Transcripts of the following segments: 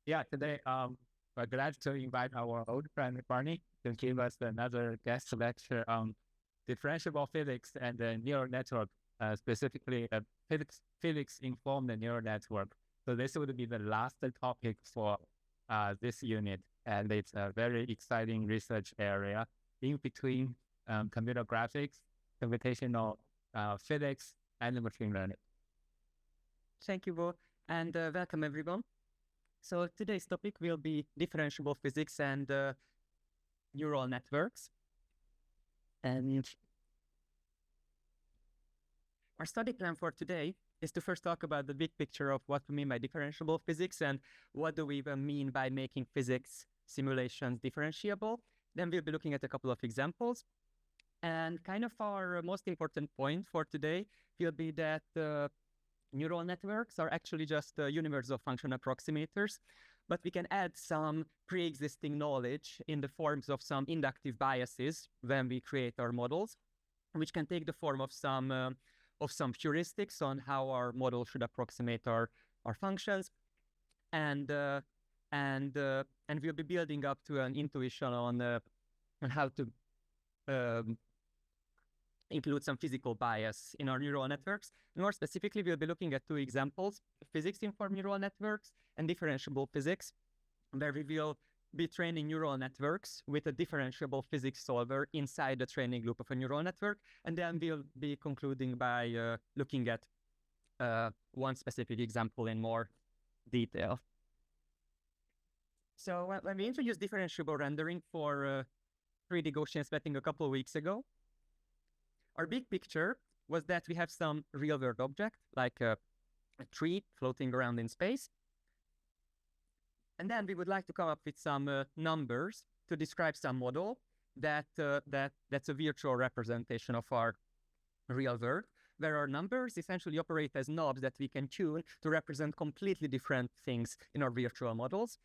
Yeah, today we're glad to invite our old friend Barney to give us another guest lecture on differentiable physics and neural network, specifically physics-informed neural network. So this would be the last topic for this unit, and it's a very exciting research area in between computer graphics, computational physics, and machine learning. Thank you, Bo, and welcome everyone. So today's topic will be differentiable physics and neural networks. And our study plan for today is to first talk about the big picture of what we mean by differentiable physics and what do we even mean by making physics simulations differentiable. Then we'll be looking at a couple of examples. And kind of our most important point for today will be that neural networks are actually just universal function approximators, but we can add some pre-existing knowledge in the forms of some inductive biases when we create our models, which can take the form of some heuristics on how our model should approximate our functions, and we'll be building up to an intuition on how to include some physical bias in our neural networks. And more specifically, we'll be looking at two examples: physics-informed neural networks and differentiable physics, where we will be training neural networks with a differentiable physics solver inside the training loop of a neural network. And then we'll be concluding by looking at one specific example in more detail. So when we introduced differentiable rendering for 3D Gaussian splatting a couple of weeks ago, our big picture was that we have some real-world object, like a tree floating around in space. And then we would like to come up with some numbers to describe some model that's a virtual representation of our real world, where our numbers essentially operate as knobs that we can tune to represent completely different things in our virtual models.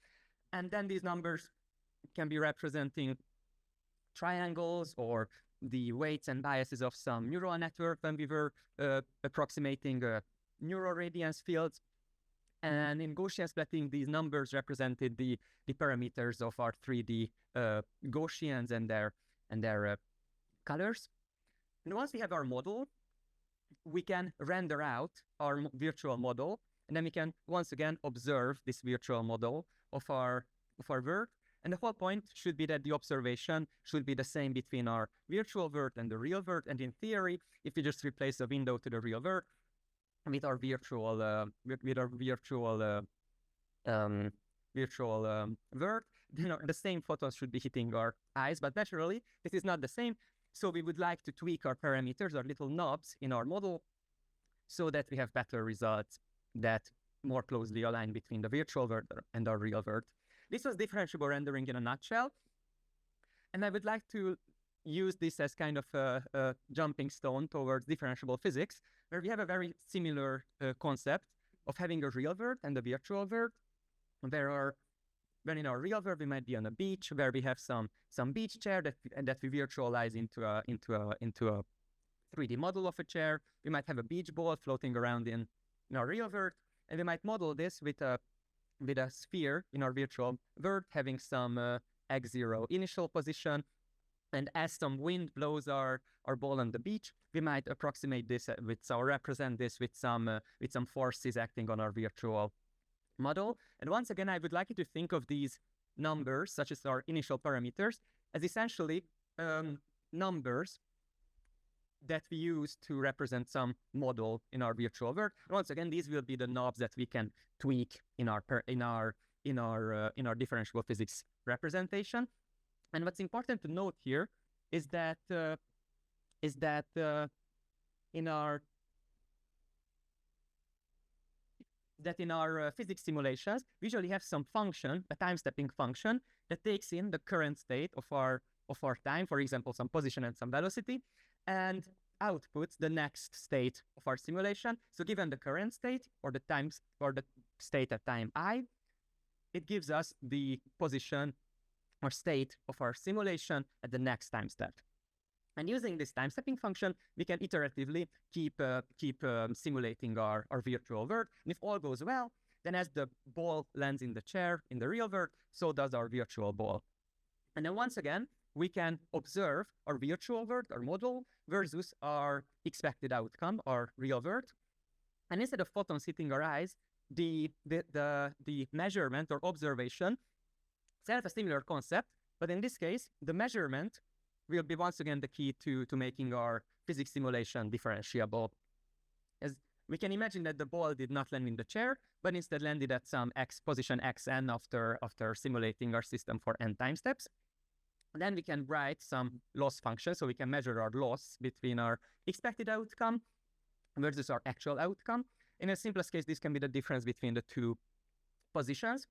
And then these numbers can be representing triangles or the weights and biases of some neural network when we were approximating neural radiance fields. And in Gaussian splatting, these numbers represented the parameters of our 3D Gaussians and their colors. And once we have our model, we can render out our virtual model, and then we can once again observe this virtual model of our world. And the whole point should be that the observation should be the same between our virtual world and the real world. And in theory, if we just replace a window to the real world with our virtual world, then the same photons should be hitting our eyes. But naturally, this is not the same. So we would like to tweak our parameters, our little knobs in our model, so that we have better results that more closely align between the virtual world and our real world. This was differentiable rendering in a nutshell. And I would like to use this as kind of a jumping stone towards differentiable physics, where we have a very similar concept of having a real world and a virtual world. When in our real world, we might be on a beach where we have some beach chair that we virtualize into a 3D model of a chair. We might have a beach ball floating around in our real world, and we might model this with a sphere in our virtual world having some x0 initial position. And as some wind blows our ball on the beach, we might approximate this or represent this with some forces acting on our virtual model. And once again, I would like you to think of these numbers, such as our initial parameters, as essentially numbers that we use to represent some model in our virtual world. And once again, these will be the knobs that we can tweak in our differentiable physics representation. And what's important to note here is that in our physics simulations, we usually have some function, a time-stepping function, that takes in the current state of our time, for example, some position and some velocity, and outputs the next state of our simulation. So given the current state or the state at time I, it gives us the position or state of our simulation at the next time step. And using this time-stepping function, we can iteratively keep simulating our virtual world. And if all goes well, then as the ball lands in the chair in the real world, so does our virtual ball. And then once again, we can observe our virtual world, our model, versus our expected outcome, our real world. And instead of photons hitting our eyes, the measurement or observation has a similar concept, but in this case, the measurement will be once again the key to making our physics simulation differentiable. As we can imagine that the ball did not land in the chair, but instead landed at some position xn after simulating our system for n time steps. And then we can write some loss function, so we can measure our loss between our expected outcome versus our actual outcome. In a simplest case, this can be the difference between the two positions.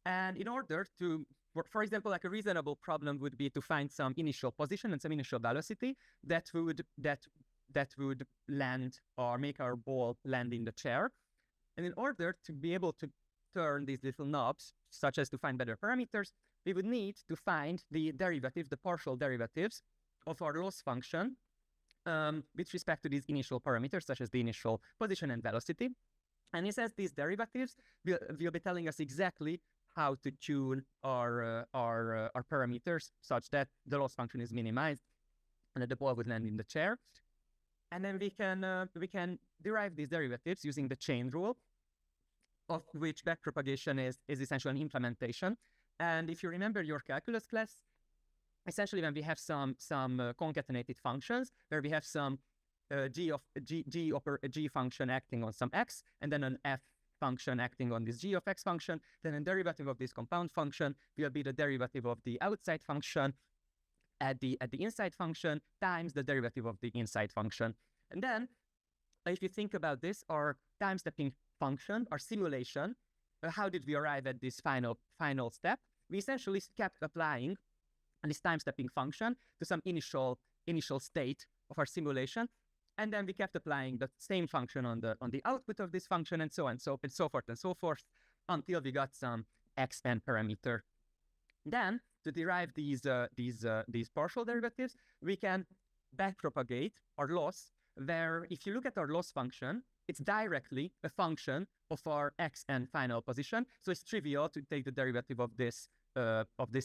And in order to, for example, like a reasonable problem would be to find some initial position and some initial velocity that would land or make our ball land in the chair. And in order to be able to turn these little knobs, such as to find better parameters, we would need to find the derivatives, the partial derivatives of our loss function with respect to these initial parameters, such as the initial position and velocity. And it says these derivatives will be telling us exactly how to tune our parameters such that the loss function is minimized and that the ball would land in the chair. And then we can derive these derivatives using the chain rule, of which backpropagation is essentially an implementation. And if you remember your calculus class, essentially when we have some concatenated functions where we have some g function acting on some x, and then an f function acting on this g of x function, then a derivative of this compound function will be the derivative of the outside function at the inside function times the derivative of the inside function. And then if you think about this, our time stepping function, our simulation, how did we arrive at this final step? We essentially kept applying this time stepping function to some initial state of our simulation, and then we kept applying the same function on the output of this function, and so on, so forth and so forth, until we got some xn parameter. Then to derive these partial derivatives, we can backpropagate our loss, where if you look at our loss function, it's directly a function of our xn final position. So it's trivial to take the derivative of this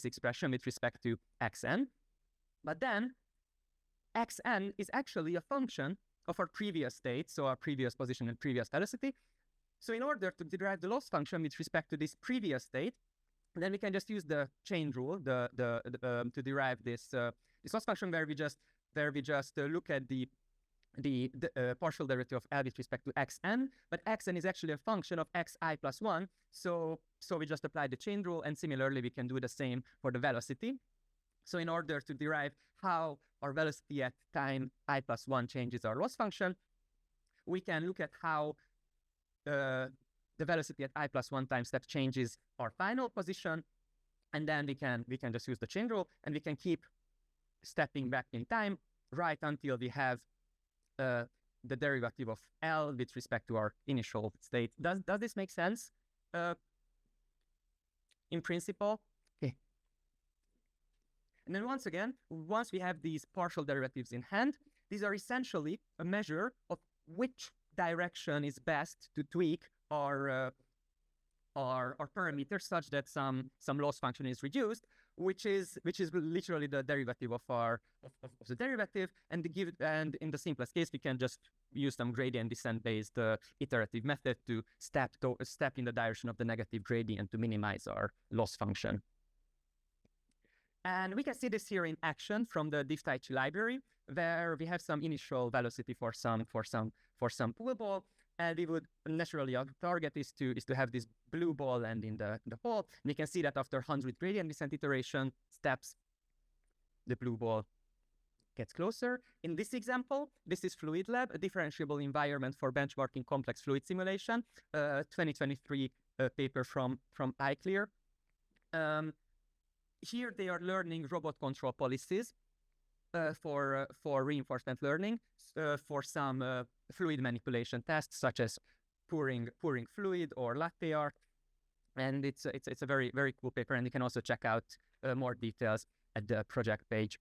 expression with respect to xn. But then xn is actually a function of our previous state, so our previous position and previous velocity. So in order to derive the loss function with respect to this previous state, then we can just use the chain rule to derive this loss function, where we just look at the partial derivative of L with respect to xn, but xn is actually a function of xi plus 1, so we just apply the chain rule, and similarly we can do the same for the velocity. So in order to derive how our velocity at time I plus 1 changes our loss function, we can look at how the velocity at I plus 1 time step changes our final position, and then we can just use the chain rule, and we can keep stepping back in time right until we have the derivative of L with respect to our initial state. Does this make sense? In principle? Okay. And then once again, once we have these partial derivatives in hand, these are essentially a measure of which direction is best to tweak our parameters such that some loss function is reduced, which is literally the derivative of the derivative, and in the simplest case we can just use some gradient descent based iterative method to step in the direction of the negative gradient to minimize our loss function. And we can see this here in action from the difftaichi library, where we have some initial velocity for some pool ball, and we would naturally, our target is to have this blue ball land in the hole. And you can see that after 100 gradient descent iteration steps, the blue ball gets closer. In this example, this is Fluid Lab, a differentiable environment for benchmarking complex fluid simulation, 2023 paper from iClear. Here they are learning robot control policies for reinforcement learning for some fluid manipulation tests, such as pouring fluid or latte art. And it's a very, very cool paper, and you can also check out more details at the project page.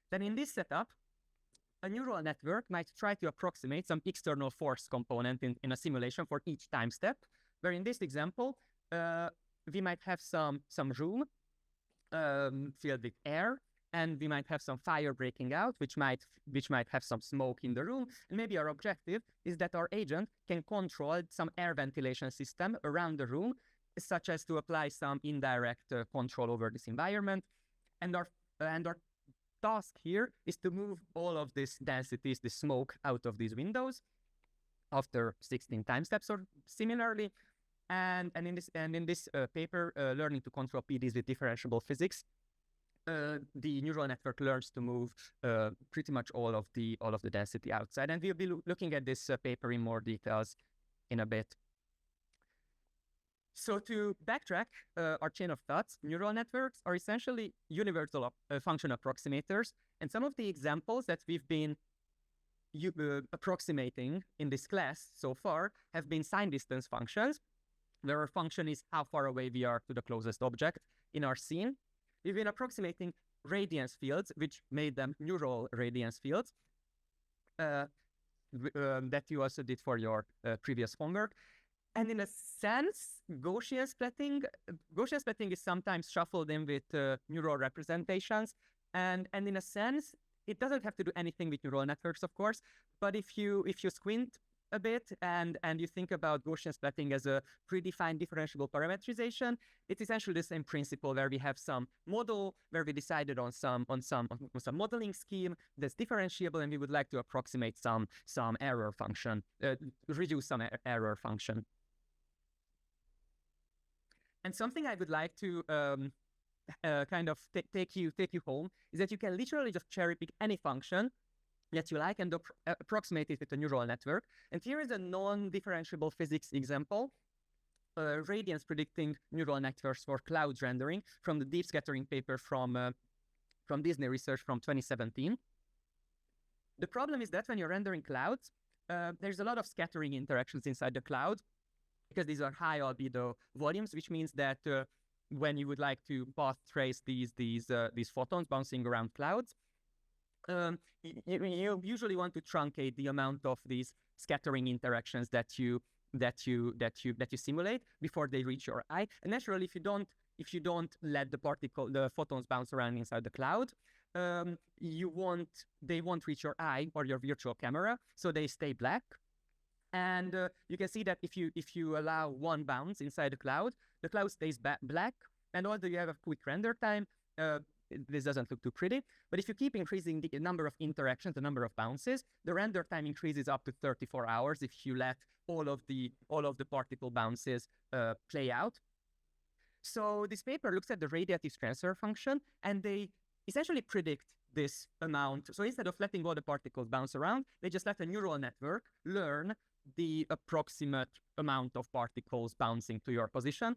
Then in this setup, a neural network might try to approximate some external force component in a simulation for each time step, where in this example, we might have some room filled with air, and we might have some fire breaking out, which might have some smoke in the room. And maybe our objective is that our agent can control some air ventilation system around the room, such as to apply some indirect control over this environment. And our task here is to move all of these densities, the smoke, out of these windows after 16 time steps or similarly. And in this paper, Learning to Control PDs with Differentiable Physics, the neural network learns to move pretty much all of the density outside. And we'll be looking at this paper in more details in a bit. So to backtrack our chain of thoughts, neural networks are essentially universal function approximators. And some of the examples that we've been approximating in this class so far have been sign distance functions, where our function is how far away we are to the closest object in our scene. We've been approximating radiance fields, which made them neural radiance fields, that you also did for your previous homework. And in a sense, Gaussian splitting is sometimes shuffled in with neural representations. And in a sense, it doesn't have to do anything with neural networks, of course. But if you squint a bit and you think about Gaussian splitting as a predefined differentiable parametrization, it's essentially the same principle, where we have some model where we decided on some modeling scheme that's differentiable, and we would like to approximate some error function, reduce some error function. And something I would like to kind of take you home is that you can literally just cherry pick any function that you like and approximate it with a neural network. And here is a non-differentiable physics example, radiance predicting neural networks for cloud rendering from the deep scattering paper from Disney Research from 2017. The problem is that when you're rendering clouds, there's a lot of scattering interactions inside the cloud, because these are high albedo volumes, which means that when you would like to path trace these photons bouncing around clouds, you usually want to truncate the amount of these scattering interactions that you simulate before they reach your eye. And naturally, if you don't let the photons bounce around inside the cloud, they won't reach your eye or your virtual camera, so they stay black. And you can see that if you allow one bounce inside the cloud stays black, and although you have a quick render time, this doesn't look too pretty. But if you keep increasing the number of interactions, the number of bounces, the render time increases up to 34 hours if you let all of the particle bounces play out. So this paper looks at the radiative transfer function, and they essentially predict this amount. So instead of letting all the particles bounce around, they just let a neural network learn the approximate amount of particles bouncing to your position.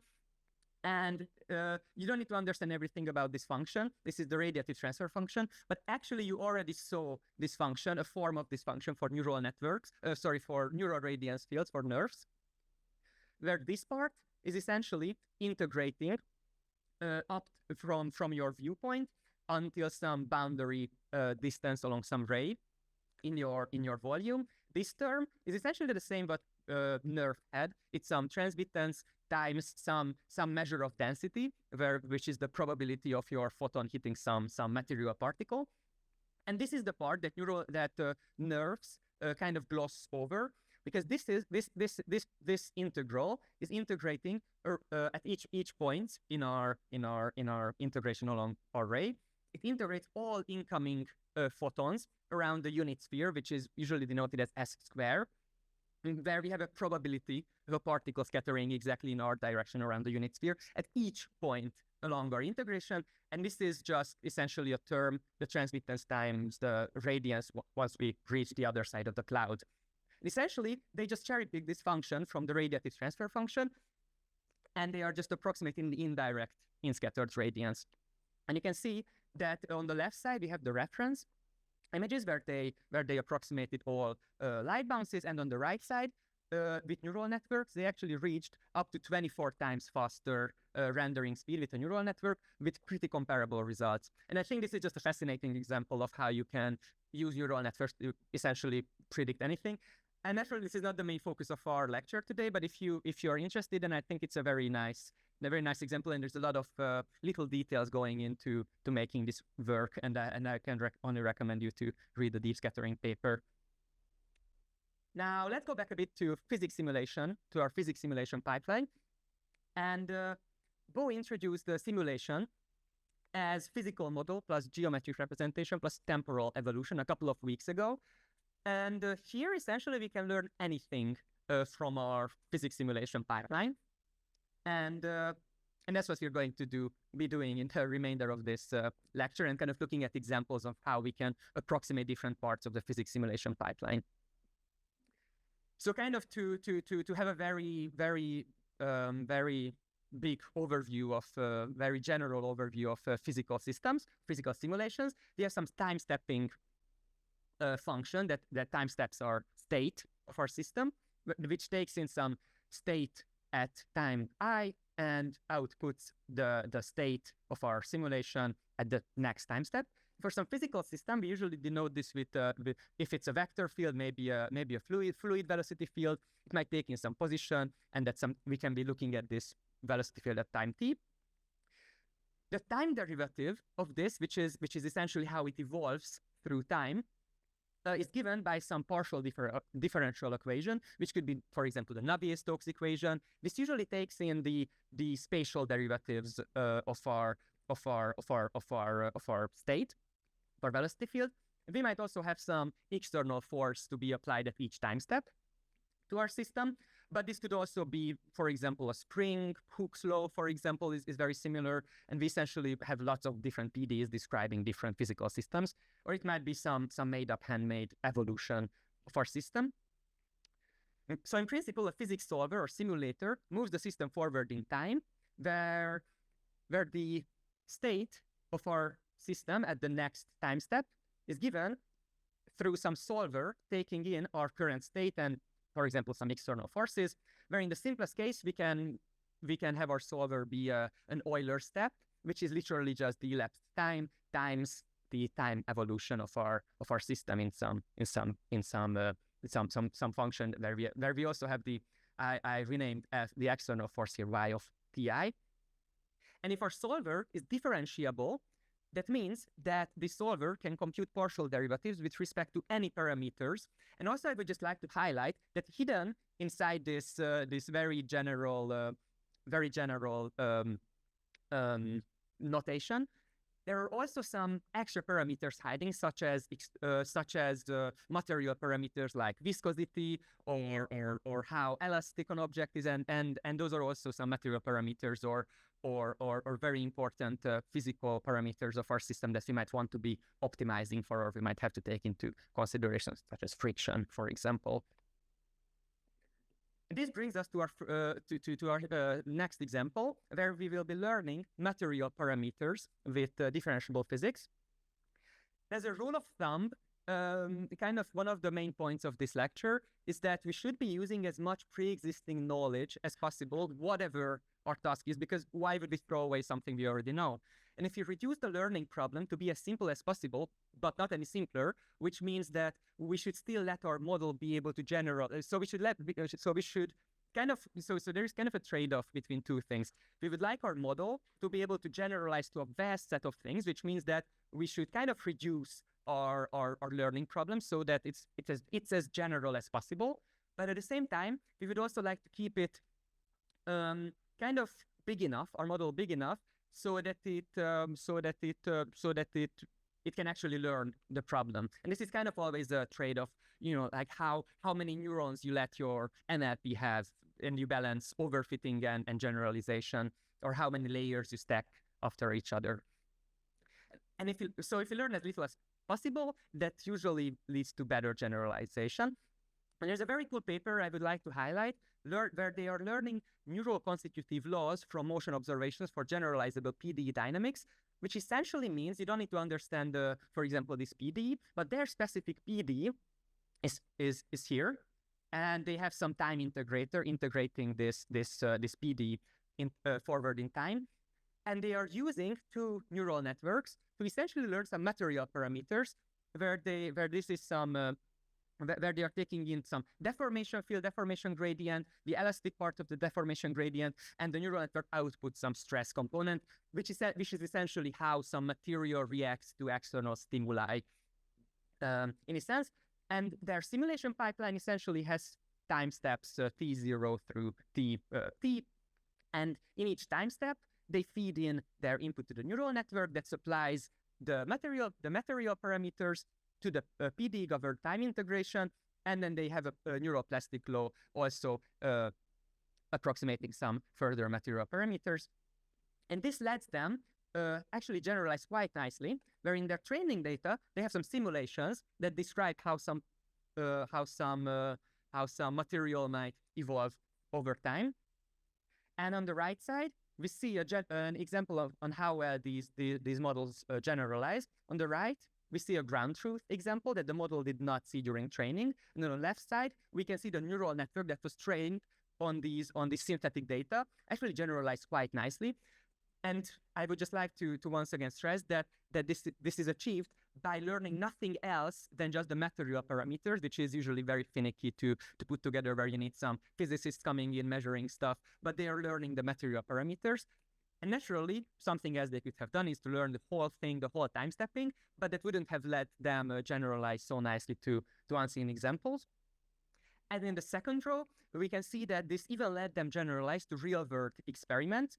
And you don't need to understand everything about this function. This is the radiative transfer function, but actually you already saw this function, a form of this function for neural networks, for neural radiance fields for nerves, where this part is essentially integrating up from your viewpoint until some boundary distance along some ray in your volume. This term is essentially the same what nerve had. It's some transmittance times some measure of density, which is the probability of your photon hitting some material particle. And this is the part that nerves kind of gloss over, because this integral is integrating at each point in our integration along our ray. It integrates all incoming photons around the unit sphere, which is usually denoted as S square, where we have a probability of a particle scattering exactly in our direction around the unit sphere at each point along our integration. And this is just essentially a term, the transmittance times the radiance once we reach the other side of the cloud. And essentially, they just cherry pick this function from the radiative transfer function, and they are just approximating the indirect in-scattered radiance. And you can see that on the left side, we have the reference images where they approximated all light bounces, and on the right side, with neural networks, they actually reached up to 24 times faster rendering speed with a neural network with pretty comparable results. And I think this is just a fascinating example of how you can use neural networks to essentially predict anything. And naturally, this is not the main focus of our lecture today, but if you are interested, then I think it's a very nice example, and there's a lot of little details going into making this work, and I can only recommend you to read the deep scattering paper. Now, let's go back a bit to physics simulation, to our physics simulation pipeline. And Bo introduced the simulation as physical model plus geometric representation plus temporal evolution a couple of weeks ago. And here, essentially, we can learn anything from our physics simulation pipeline. And that's what we're going to be doing in the remainder of this lecture, and kind of looking at examples of how we can approximate different parts of the physics simulation pipeline. So kind of to have a very big overview of, very general overview of physical systems, physical simulations, we have some time stepping function that time steps our state of our system, which takes in some state at time I and outputs the state of our simulation at the next time step. For some physical system, we usually denote this with if it's a vector field, maybe a fluid velocity field. It might take in some position, and we can be looking at this velocity field at time t. The time derivative of this, which is essentially how it evolves through time, is given by some partial differential equation, which could be, for example, the Navier-Stokes equation. This usually takes in the spatial derivatives of our state, our velocity field. We might also have some external force to be applied at each time step to our system, but this could also be, for example, a spring. Hooke's law, for example, is very similar, and we essentially have lots of different PDEs describing different physical systems, or it might be some made-up, handmade evolution of our system. So in principle, a physics solver or simulator moves the system forward in time, where the state of our system at the next time step is given through some solver taking in our current state and, for example, some external forces, where in the simplest case, we can have our solver be an Euler step, which is literally just the elapsed time times the time evolution of our system in some function where we also have I renamed the external force here y of ti. And if our solver is differentiable, that means that the solver can compute partial derivatives with respect to any parameters. And also, I would just like to highlight that hidden inside this very general notation, there are also some extra parameters hiding, such as material parameters like viscosity or how elastic an object is, and those are also some material parameters or very important physical parameters of our system that we might want to be optimizing for, or we might have to take into considerations such as friction, for example. This brings us to our next example, where we will be learning material parameters with differentiable physics. As a rule of thumb, kind of one of the main points of this lecture is that we should be using as much pre-existing knowledge as possible, whatever our task is, because why would we throw away something we already know? And if you reduce the learning problem to be as simple as possible, but not any simpler, which means that we should still let our model be able to generalize. So there is kind of a trade-off between two things. We would like our model to be able to generalize to a vast set of things, which means that we should kind of reduce our learning problem so that it's as general as possible. But at the same time, we would also like to keep it kind of big enough, our model big enough, so that it can actually learn the problem. And this is kind of always a trade-off, like how many neurons you let your NLP have, and you balance overfitting and generalization, or how many layers you stack after each other. And if you learn as little as possible, that usually leads to better generalization. And there's a very cool paper I would like to highlight, where they are learning neural constitutive laws from motion observations for generalizable PDE dynamics, which essentially means you don't need to understand, for example, this PDE, but their specific PDE is here. and they have some time integrator integrating this PD forward in time. And they are using two neural networks to essentially learn some material parameters where this is some where they are taking in some deformation field, deformation gradient, the elastic part of the deformation gradient, and the neural network outputs some stress component, which is essentially how some material reacts to external stimuli, in a sense. And their simulation pipeline essentially has time steps t0 through t, and in each time step, they feed in their input to the neural network that supplies the material parameters to the PD-governed time integration, and then they have a neuroplastic law also approximating some further material parameters. And this lets them actually generalize quite nicely, where in their training data, they have some simulations that describe how some material might evolve over time. And on the right side, we see an example on how well these models generalize. On the right, we see a ground truth example that the model did not see during training. And on the left side, we can see the neural network that was trained on these synthetic data actually generalized quite nicely. And I would just like to once again stress that this is achieved by learning nothing else than just the material parameters, which is usually very finicky to put together, where you need some physicists coming in measuring stuff, but they are learning the material parameters. And naturally, something else they could have done is to learn the whole thing, the whole time stepping, but that wouldn't have let them generalize so nicely to unseen examples. And in the second row, we can see that this even let them generalize to real-world experiments,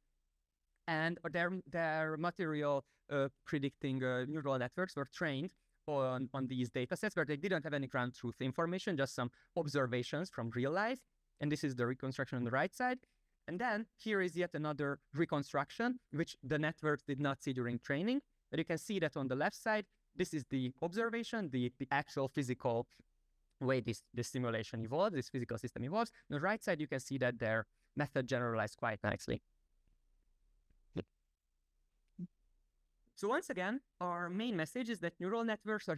and their material predicting neural networks were trained on these data sets where they didn't have any ground truth information, just some observations from real life. And this is the reconstruction on the right side. And then here is yet another reconstruction, which the networks did not see during training. But you can see that on the left side, this is the observation, the actual physical way this simulation evolves, this physical system evolves. On the right side, you can see that their method generalized quite nicely. So once again, our main message is that neural networks are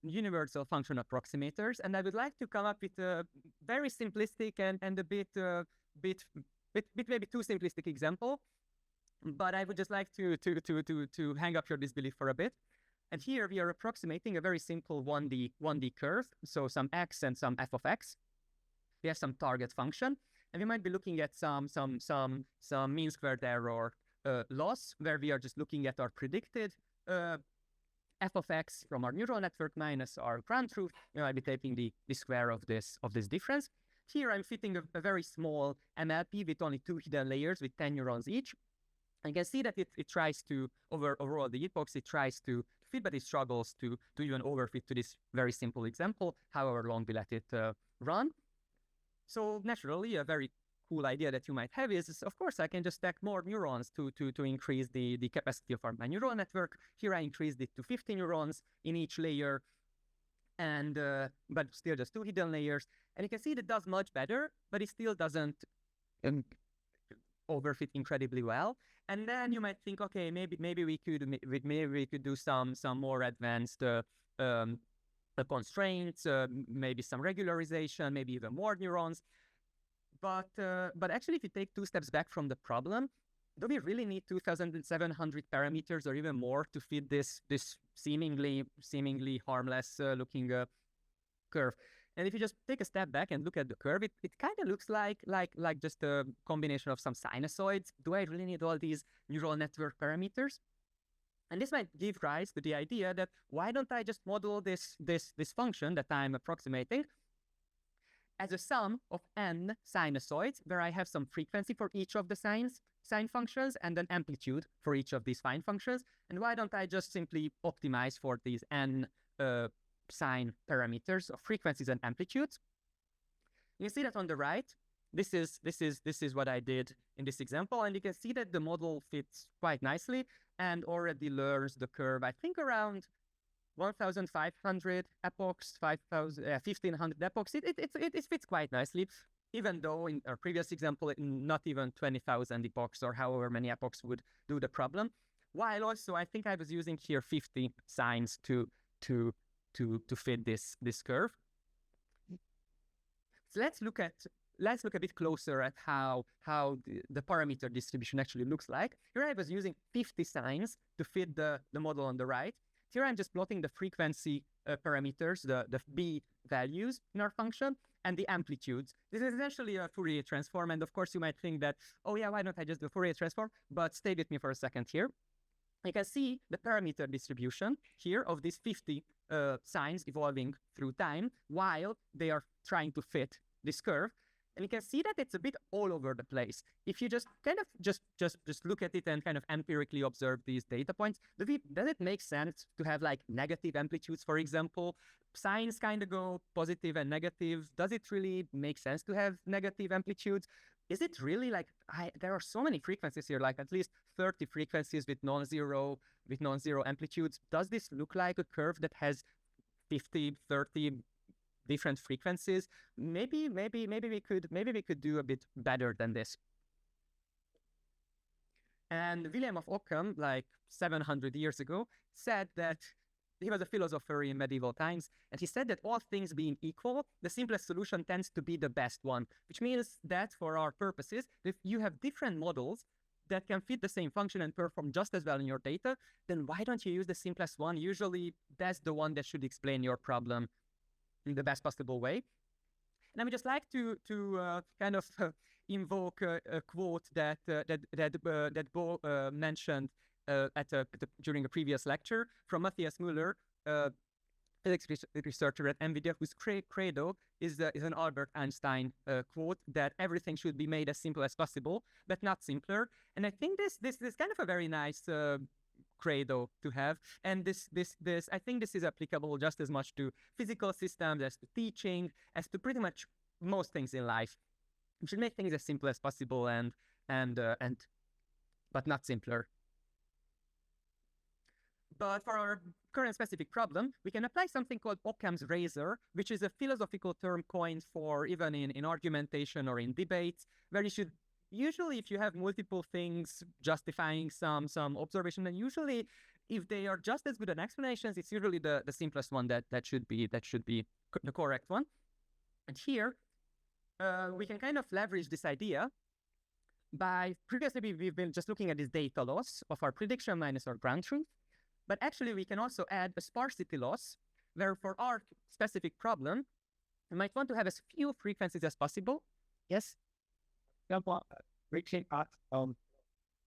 universal function approximators, and I would like to come up with a very simplistic and a bit maybe too simplistic example, but I would just like to hang up your disbelief for a bit. And here we are approximating a very simple 1D curve, so some x and some f of x. We have some target function, and we might be looking at some mean squared error loss, where we are just looking at our predicted f of x from our neural network minus our ground truth. We might be taking the square of this difference. Here I'm fitting a very small MLP with only 2 hidden layers with 10 neurons each. And you can see that it tries to, overall the epochs, it tries to fit, but it struggles to even overfit to this very simple example, however long we let it run. So naturally, a very cool idea that you might have is, of course, I can just stack more neurons to increase the capacity of my neural network. Here I increased it to 50 neurons in each layer, and but still just 2 hidden layers. And you can see that does much better, but it still doesn't overfit incredibly well. And then you might think, okay, maybe we could do some more advanced constraints, maybe some regularization, maybe even more neurons. But actually, if you take 2 steps back from the problem, do we really need 2,700 parameters or even more to fit this seemingly harmless looking curve? And if you just take a step back and look at the curve, it kind of looks like just a combination of some sinusoids. Do I really need all these neural network parameters? And this might give rise to the idea that why don't I just model this function that I'm approximating as a sum of n sinusoids, where I have some frequency for each of the sine functions and an amplitude for each of these sine functions. And why don't I just simply optimize for these n sine parameters of frequencies and amplitudes? You see that on the right, this is what I did in this example, and you can see that the model fits quite nicely and already learns the curve, I think around 1,500 epochs, 1,500 epochs. It fits quite nicely, even though in our previous example, not even 20,000 epochs or however many epochs would do the problem. While also, I think I was using here 50 sines to fit this curve. So let's look a bit closer at how the parameter distribution actually looks like. Here I was using 50 signs to fit the model on the right. Here I'm just plotting the frequency parameters, the B values in our function, and the amplitudes. This is essentially a Fourier transform. And of course, you might think that, oh yeah, why don't I just do Fourier transform? But stay with me for a second here. You can see the parameter distribution here of these 50 signs evolving through time while they are trying to fit this curve. And you can see that it's a bit all over the place. If you just kind of just look at it and kind of empirically observe these data points, does it make sense to have like negative amplitudes, for example? Signs kind of go positive and negative. Does it really make sense to have negative amplitudes? Is it really like, there are so many frequencies here, like at least 30 frequencies with non-zero amplitudes. Does this look like a curve that has 50, 30 different frequencies? Maybe we could do a bit better than this. And William of Ockham, like 700 years ago, said that he was a philosopher in medieval times, and he said that all things being equal, the simplest solution tends to be the best one, which means that for our purposes, if you have different models that can fit the same function and perform just as well in your data, then why don't you use the simplest one? Usually that's the one that should explain your problem in the best possible way. And I would just like to kind of invoke a quote that Bo mentioned during a previous lecture from Matthias Müller, physics researcher at NVIDIA, whose credo is an Albert Einstein quote that everything should be made as simple as possible, but not simpler. And I think this is kind of a very nice credo to have, and I think this is applicable just as much to physical systems as to teaching, as to pretty much most things in life. We should make things as simple as possible but not simpler. But for our current specific problem, we can apply something called Occam's razor, which is a philosophical term coined for even in argumentation or in debates, where you should usually, if you have multiple things justifying some observation, then usually if they are just as good an explanations, it's usually the simplest one that should be the correct one. And here we can kind of leverage this idea by, previously we've been just looking at this data loss of our prediction minus our ground truth, but actually we can also add a sparsity loss, where for our specific problem, we might want to have as few frequencies as possible. Yes? Reaching out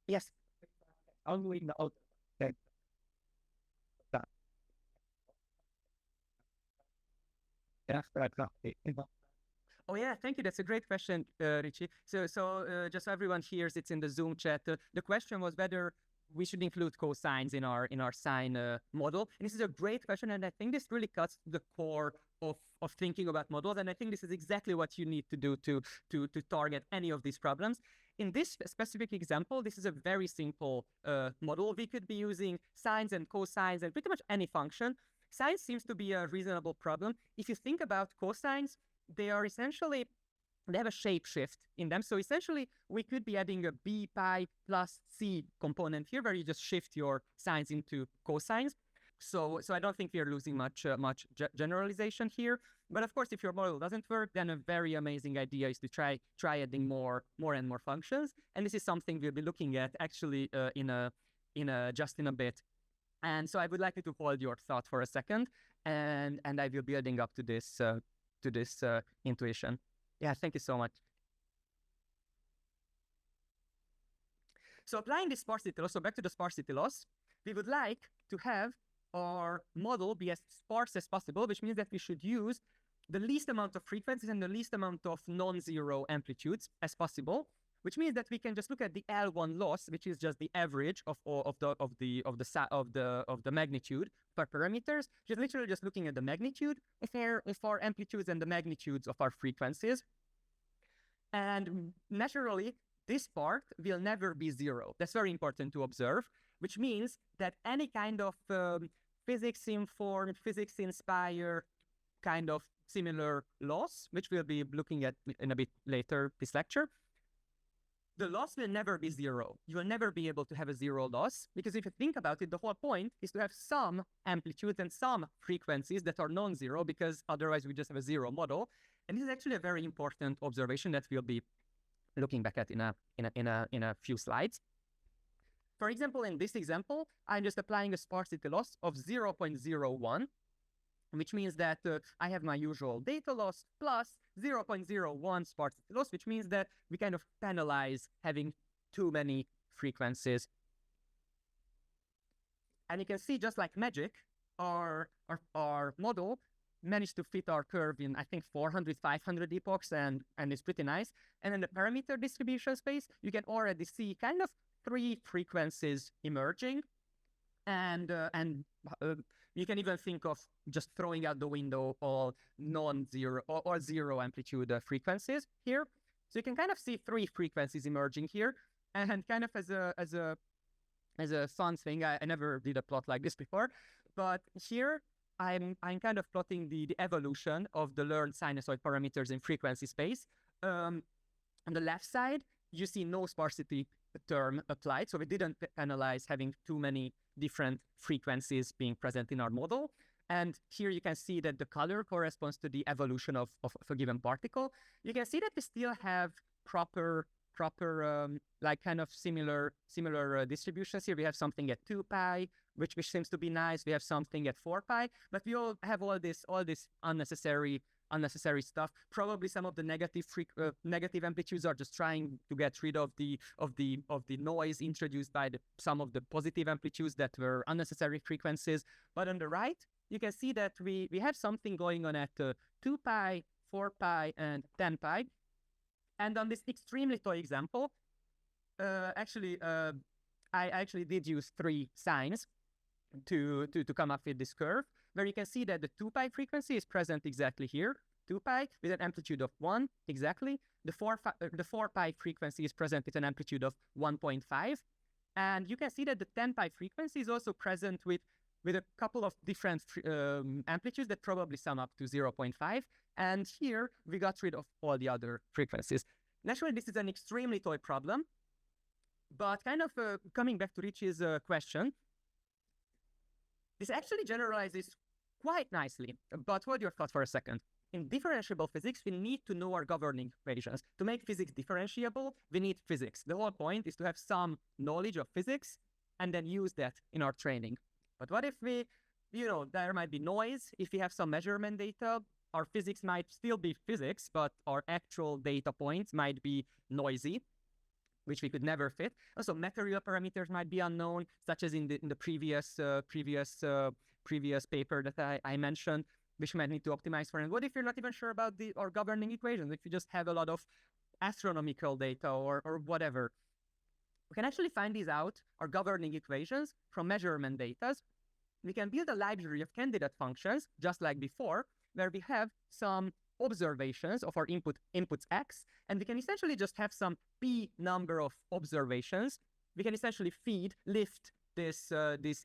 Yes. only know that Oh yeah, thank you. That's a great question, Richie. So just so everyone hears, it's in the Zoom chat. The question was whether we should include cosines in our sine model. And this is a great question, and I think this really cuts to the core of thinking about models. And I think this is exactly what you need to do to target any of these problems. In this specific example, this is a very simple model. We could be using sines and cosines and pretty much any function. Sine seems to be a reasonable problem. If you think about cosines, they are essentially, they have a shape shift in them. So essentially, we could be adding a b pi plus c component here, where you just shift your sines into cosines. So I don't think we are losing much generalization here. But of course, if your model doesn't work, then a very amazing idea is to try adding more and more functions. And this is something we'll be looking at actually in a bit. And so I would like you to hold your thought for a second, and I will be building up to this intuition. Yeah, thank you so much. So applying this sparsity loss, so back to the sparsity loss, we would like to have our model be as sparse as possible, which means that we should use the least amount of frequencies and the least amount of non-zero amplitudes as possible, which means that we can just look at the L1 loss, which is just the average of the magnitude per parameters, just literally just looking at the magnitude of our amplitudes and the magnitudes of our frequencies. And naturally, this part will never be zero. That's very important to observe, which means that any kind of physics-informed, physics-inspired kind of similar loss, which we'll be looking at in a bit later this lecture, the loss will never be zero. You will never be able to have a zero loss, because if you think about it, the whole point is to have some amplitudes and some frequencies that are non-zero, because otherwise we just have a zero model. And this is actually a very important observation that we'll be looking back at in a few slides. For example, in this example, I'm just applying a sparsity loss of 0.01, which means that I have my usual data loss plus 0.01 sparsity loss, which means that we kind of penalize having too many frequencies. And you can see, just like magic, our model managed to fit our curve in, I think, 400, 500 epochs, and it's pretty nice. And in the parameter distribution space, you can already see kind of 3 frequencies emerging. And you can even think of just throwing out the window all non-zero or zero amplitude frequencies here. So you can kind of see 3 frequencies emerging here. And kind of as a fun thing, I never did a plot like this before, but here I'm kind of plotting the evolution of the learned sinusoid parameters in frequency space. On the left side, you see no sparsity term applied, so we didn't analyze having too many different frequencies being present in our model. And here you can see that the color corresponds to the evolution of a given particle. You can see that we still have proper like kind of similar distributions here. We have something at 2 pi, which seems to be nice. We have something at 4 pi, but we all have all this unnecessary stuff. Probably some of the negative amplitudes are just trying to get rid of the noise introduced by some of the positive amplitudes that were unnecessary frequencies. But on the right, you can see that we have something going on at 2 pi, 4 pi, and 10 pi. And on this extremely toy example, I actually did use 3 signs to come up with this curve, where you can see that the 2 pi frequency is present exactly here, 2 pi with an amplitude of 1 exactly. The 4 pi frequency is present with an amplitude of 1.5. And you can see that the 10 pi frequency is also present with a couple of different amplitudes that probably sum up to 0.5. And here we got rid of all the other frequencies. Naturally, this is an extremely toy problem, but kind of coming back to Richie's question, this actually generalizes quite nicely. But hold your thought for a second. In differentiable physics, we need to know our governing equations. To make physics differentiable, we need physics. The whole point is to have some knowledge of physics and then use that in our training. But what if there might be noise? If we have some measurement data, our physics might still be physics, but our actual data points might be noisy, which we could never fit. Also, material parameters might be unknown, such as in the previous paper that I mentioned, which we might need to optimize for. And what if you're not even sure about our governing equations? If you just have a lot of astronomical data or whatever, we can actually find these out, our governing equations, from measurement data. We can build a library of candidate functions, just like before, where we have some observations of our inputs x, and we can essentially just have some p number of observations. We can essentially lift this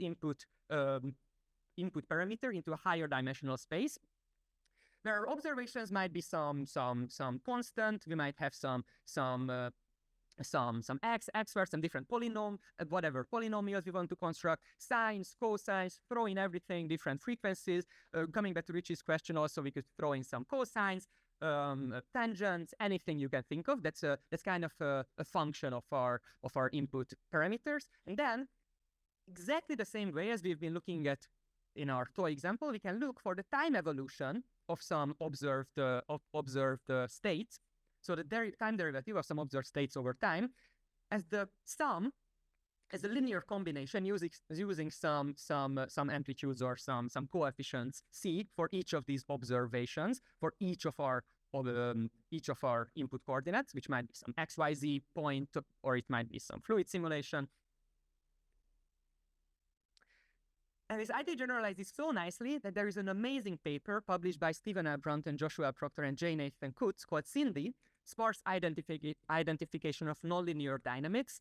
input parameter into a higher dimensional space. Where our observations might be some constant. We might have some x squared, some different whatever polynomials we want to construct, sines, cosines, throw in everything, different frequencies. Coming back to Richie's question, also we could throw in some cosines, tangents, anything you can think of. That's kind of a function of our input parameters. And then, exactly the same way as we've been looking at in our toy example, we can look for the time evolution of some observed states. So the time derivative of some observed states over time, as the sum, as a linear combination using some amplitudes or some coefficients c for each of these observations for each of our input coordinates, which might be some XYZ point, or it might be some fluid simulation. And this idea generalizes so nicely that there is an amazing paper published by Stephen Abrandt and Joshua Proctor and J. Nathan Kutz called SINDy, Sparse Identification of Nonlinear Dynamics.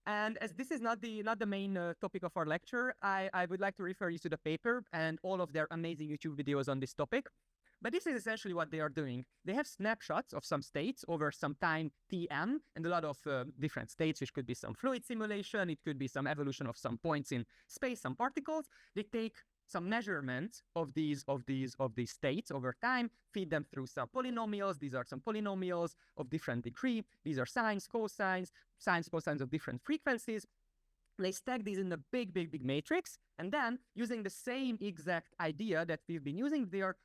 And as this is not the main topic of our lecture, I would like to refer you to the paper and all of their amazing YouTube videos on this topic. But this is essentially what they are doing. They have snapshots of some states over some time Tm and a lot of different states, which could be some fluid simulation, it could be some evolution of some points in space, some particles. They take measurements of these states over time, feed them through some polynomials. These are some polynomials of different degree. These are sines, cosines, of different frequencies. They stack these in a big matrix, and then using the same exact idea that we've been using, they are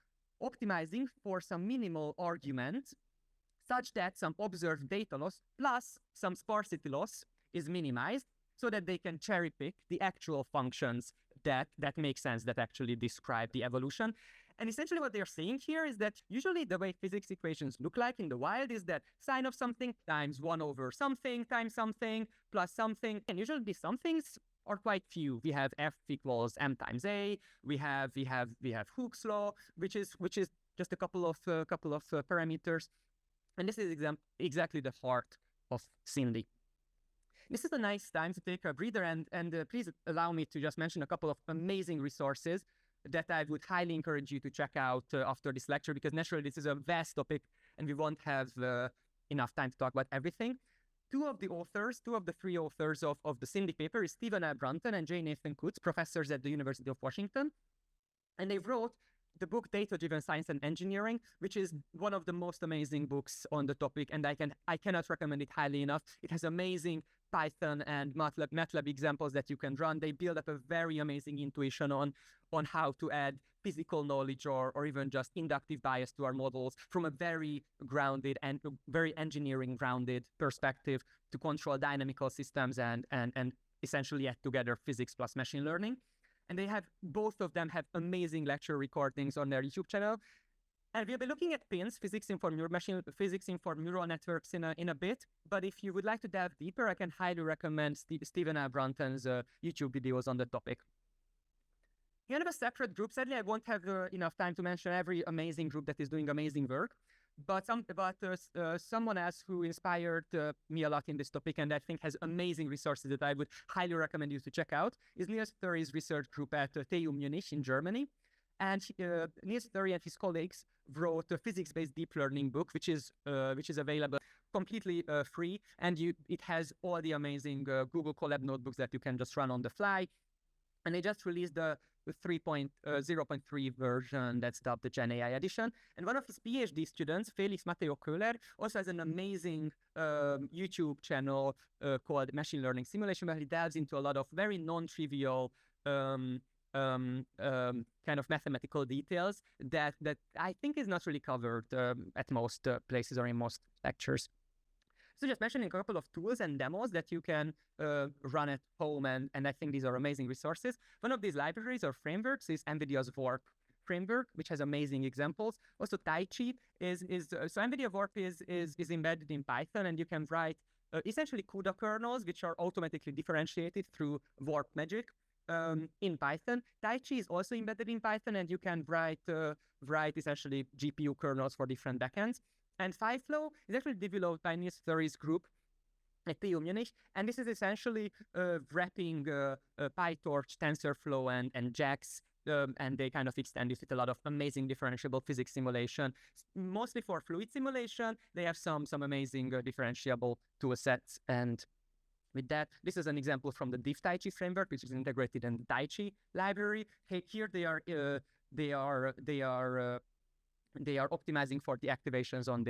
optimizing for some minimal argument such that some observed data loss plus some sparsity loss is minimized, so that they can cherry pick the actual functions that make sense, that actually describe the evolution. And essentially what they're saying here is that usually the way physics equations look like in the wild is that sine of something times 1 over something times something plus something. And usually these somethings are quite few. We have f equals m times a. We have Hooke's law, which is just a couple of parameters. And this is exactly the heart of SINDy. This is a nice time to take a breather, and please allow me to just mention a couple of amazing resources that I would highly encourage you to check out after this lecture, because naturally this is a vast topic and we won't have enough time to talk about everything. Two of the three authors of the SINDy paper is Stephen A. Brunton and J. Nathan Kutz, professors at the University of Washington. And they wrote the book Data-Driven Science and Engineering, which is one of the most amazing books on the topic, and I cannot recommend it highly enough. It has amazing Python and MATLAB examples that you can run. They build up a very amazing intuition on how to add physical knowledge or even just inductive bias to our models from a very grounded and very engineering grounded perspective to control dynamical systems and essentially add together physics plus machine learning. And both of them have amazing lecture recordings on their YouTube channel. And we'll be looking at pins, physics informed neural networks in a bit. But if you would like to dive deeper, I can highly recommend Stephen A. Brunton's YouTube videos on the topic. Kind of a separate group. Sadly, I won't have enough time to mention every amazing group that is doing amazing work. But someone else who inspired me a lot in this topic, and I think has amazing resources that I would highly recommend you to check out, is Niels Thury's research group at TU Munich in Germany. And Niels Thury and his colleagues wrote a physics-based deep learning book, which is available completely free, and it has all the amazing Google Colab notebooks that you can just run on the fly. And they just released the 3.0.3 version that's dubbed the Gen AI edition. And one of his PhD students, Felix Mateo Köhler, also has an amazing YouTube channel called Machine Learning Simulation, where he delves into a lot of very non-trivial kind of mathematical details that I think is not really covered at most places or in most lectures. So just mentioning a couple of tools and demos that you can run at home, and I think these are amazing resources. One of these libraries or frameworks is NVIDIA's Warp framework, which has amazing examples. Also, TaiChi so NVIDIA Warp is embedded in Python, and you can write essentially CUDA kernels, which are automatically differentiated through Warp magic in Python. TaiChi is also embedded in Python, and you can write essentially GPU kernels for different backends. And PyFlow is actually developed by Niels Thury's group at TU Munich, and this is essentially wrapping PyTorch, TensorFlow, and JAX, and they kind of extend it with a lot of amazing differentiable physics simulation, mostly for fluid simulation. They have some amazing differentiable tool sets, and with that, this is an example from the Diff-TaiChi framework, which is integrated in the TaiChi library. Here they are optimizing for the activations on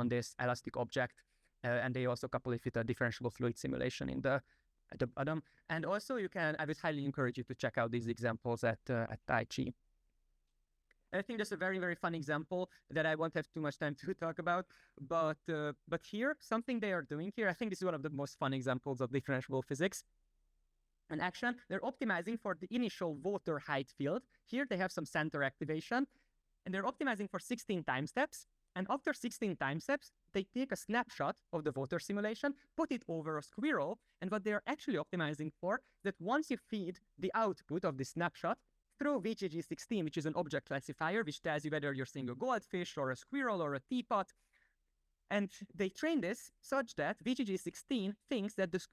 this elastic object, and they also couple it with a differentiable fluid simulation at the bottom. And also, I would highly encourage you to check out these examples at TaiChi. And I think that's a very, very fun example that I won't have too much time to talk about. But here, something they are doing here, I think this is one of the most fun examples of differentiable physics in action. They're optimizing for the initial water height field. Here they have some center activation, and they're optimizing for 16 time steps. And after 16 time steps, they take a snapshot of the water simulation, put it over a squirrel, and what they're actually optimizing for is that once you feed the output of the snapshot through VGG16, which is an object classifier, which tells you whether you're seeing a goldfish or a squirrel or a teapot, and they train this such that VGG16 thinks that the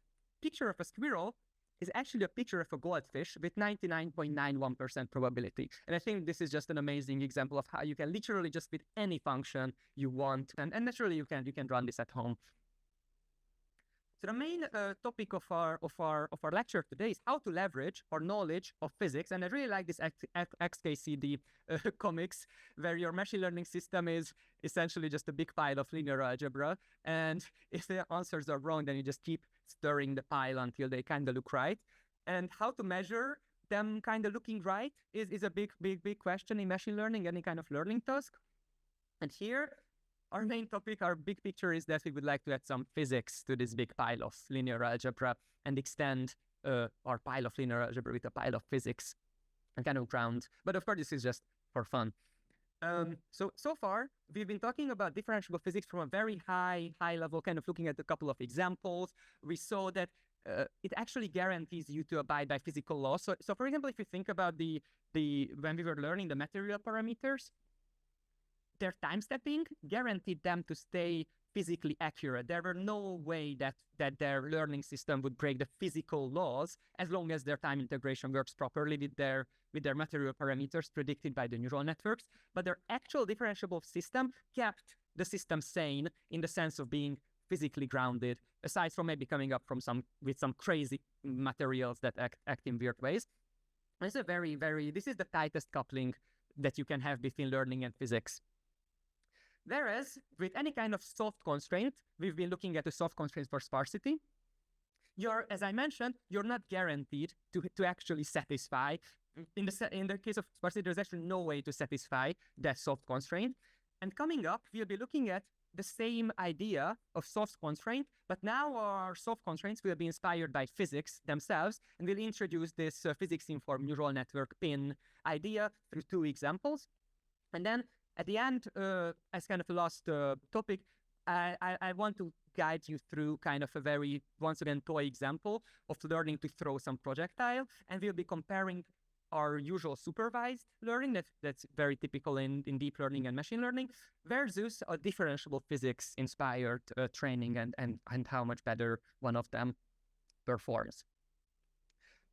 picture of a squirrel is actually a picture of a goldfish with 99.91% probability. And I think this is just an amazing example of how you can literally just fit any function you want. And naturally, you can run this at home. So the main topic of our lecture today is how to leverage our knowledge of physics. And I really like this XKCD comics, where your machine learning system is essentially just a big pile of linear algebra. And if the answers are wrong, then you just keep stirring the pile until they kind of look right. And how to measure them kind of looking right is a big question in machine learning, any kind of learning task. And here, our main topic, our big picture, is that we would like to add some physics to this big pile of linear algebra and extend our pile of linear algebra with a pile of physics and kind of ground. But of course, this is just for fun. So far, we've been talking about differentiable physics from a very high level, kind of looking at a couple of examples. We saw that it actually guarantees you to abide by physical laws. So for example, if you think about when we were learning the material parameters, their time stepping guaranteed them to stay physically accurate. There were no way that their learning system would break the physical laws as long as their time integration works properly with their material parameters predicted by the neural networks. But their actual differentiable system kept the system sane in the sense of being physically grounded, aside from maybe coming up with some crazy materials that act in weird ways. It's a this is the tightest coupling that you can have between learning and physics. Whereas with any kind of soft constraint, we've been looking at the soft constraints for sparsity. As I mentioned, you're not guaranteed to actually satisfy. In the case of sparsity, there's actually no way to satisfy that soft constraint. And coming up, we'll be looking at the same idea of soft constraint, but now our soft constraints will be inspired by physics themselves, and we'll introduce this physics-informed neural network PIN idea through 2 examples. And then at the end, as kind of a last topic, I want to guide you through kind of a very, once again, toy example of learning to throw some projectile. And we'll be comparing our usual supervised learning that's very typical in deep learning and machine learning versus a differentiable physics-inspired training and how much better one of them performs.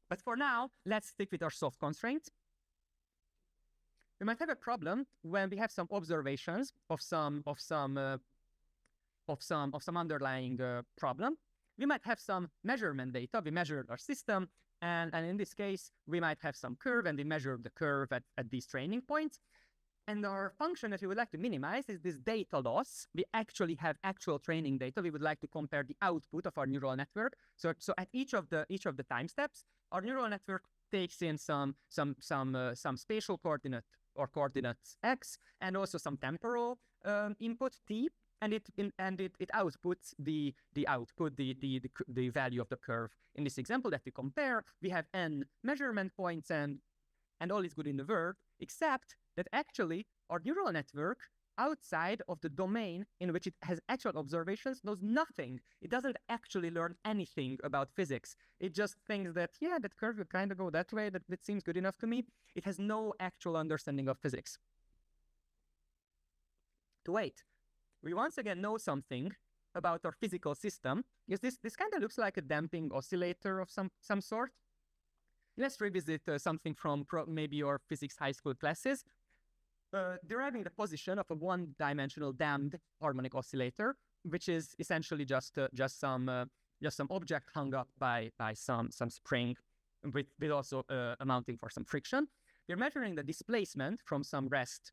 But for now, let's stick with our soft constraints. We might have a problem when we have some observations of some underlying problem. We might have some measurement data. We measured our system, and in this case, we might have some curve, and we measure the curve at these training points. And our function that we would like to minimize is this data loss. We actually have actual training data. We would like to compare the output of our neural network. So at each of the time steps, our neural network takes in some spatial coordinate or coordinates x, and also some temporal input t, and it outputs the value of the curve. In this example that we compare, we have n measurement points, and all is good in the world, except that actually our neural network outside of the domain in which it has actual observations knows nothing. It doesn't actually learn anything about physics. It just thinks that, yeah, that curve will kind of go that way, that seems good enough to me. It has no actual understanding of physics. To wait, we once again know something about our physical system, because this kind of looks like a damping oscillator of some sort. Let's revisit something from maybe your physics high school classes. Deriving the position of a one-dimensional damped harmonic oscillator, which is essentially just some object hung up by some spring, with also amounting for some friction. We're measuring the displacement from some rest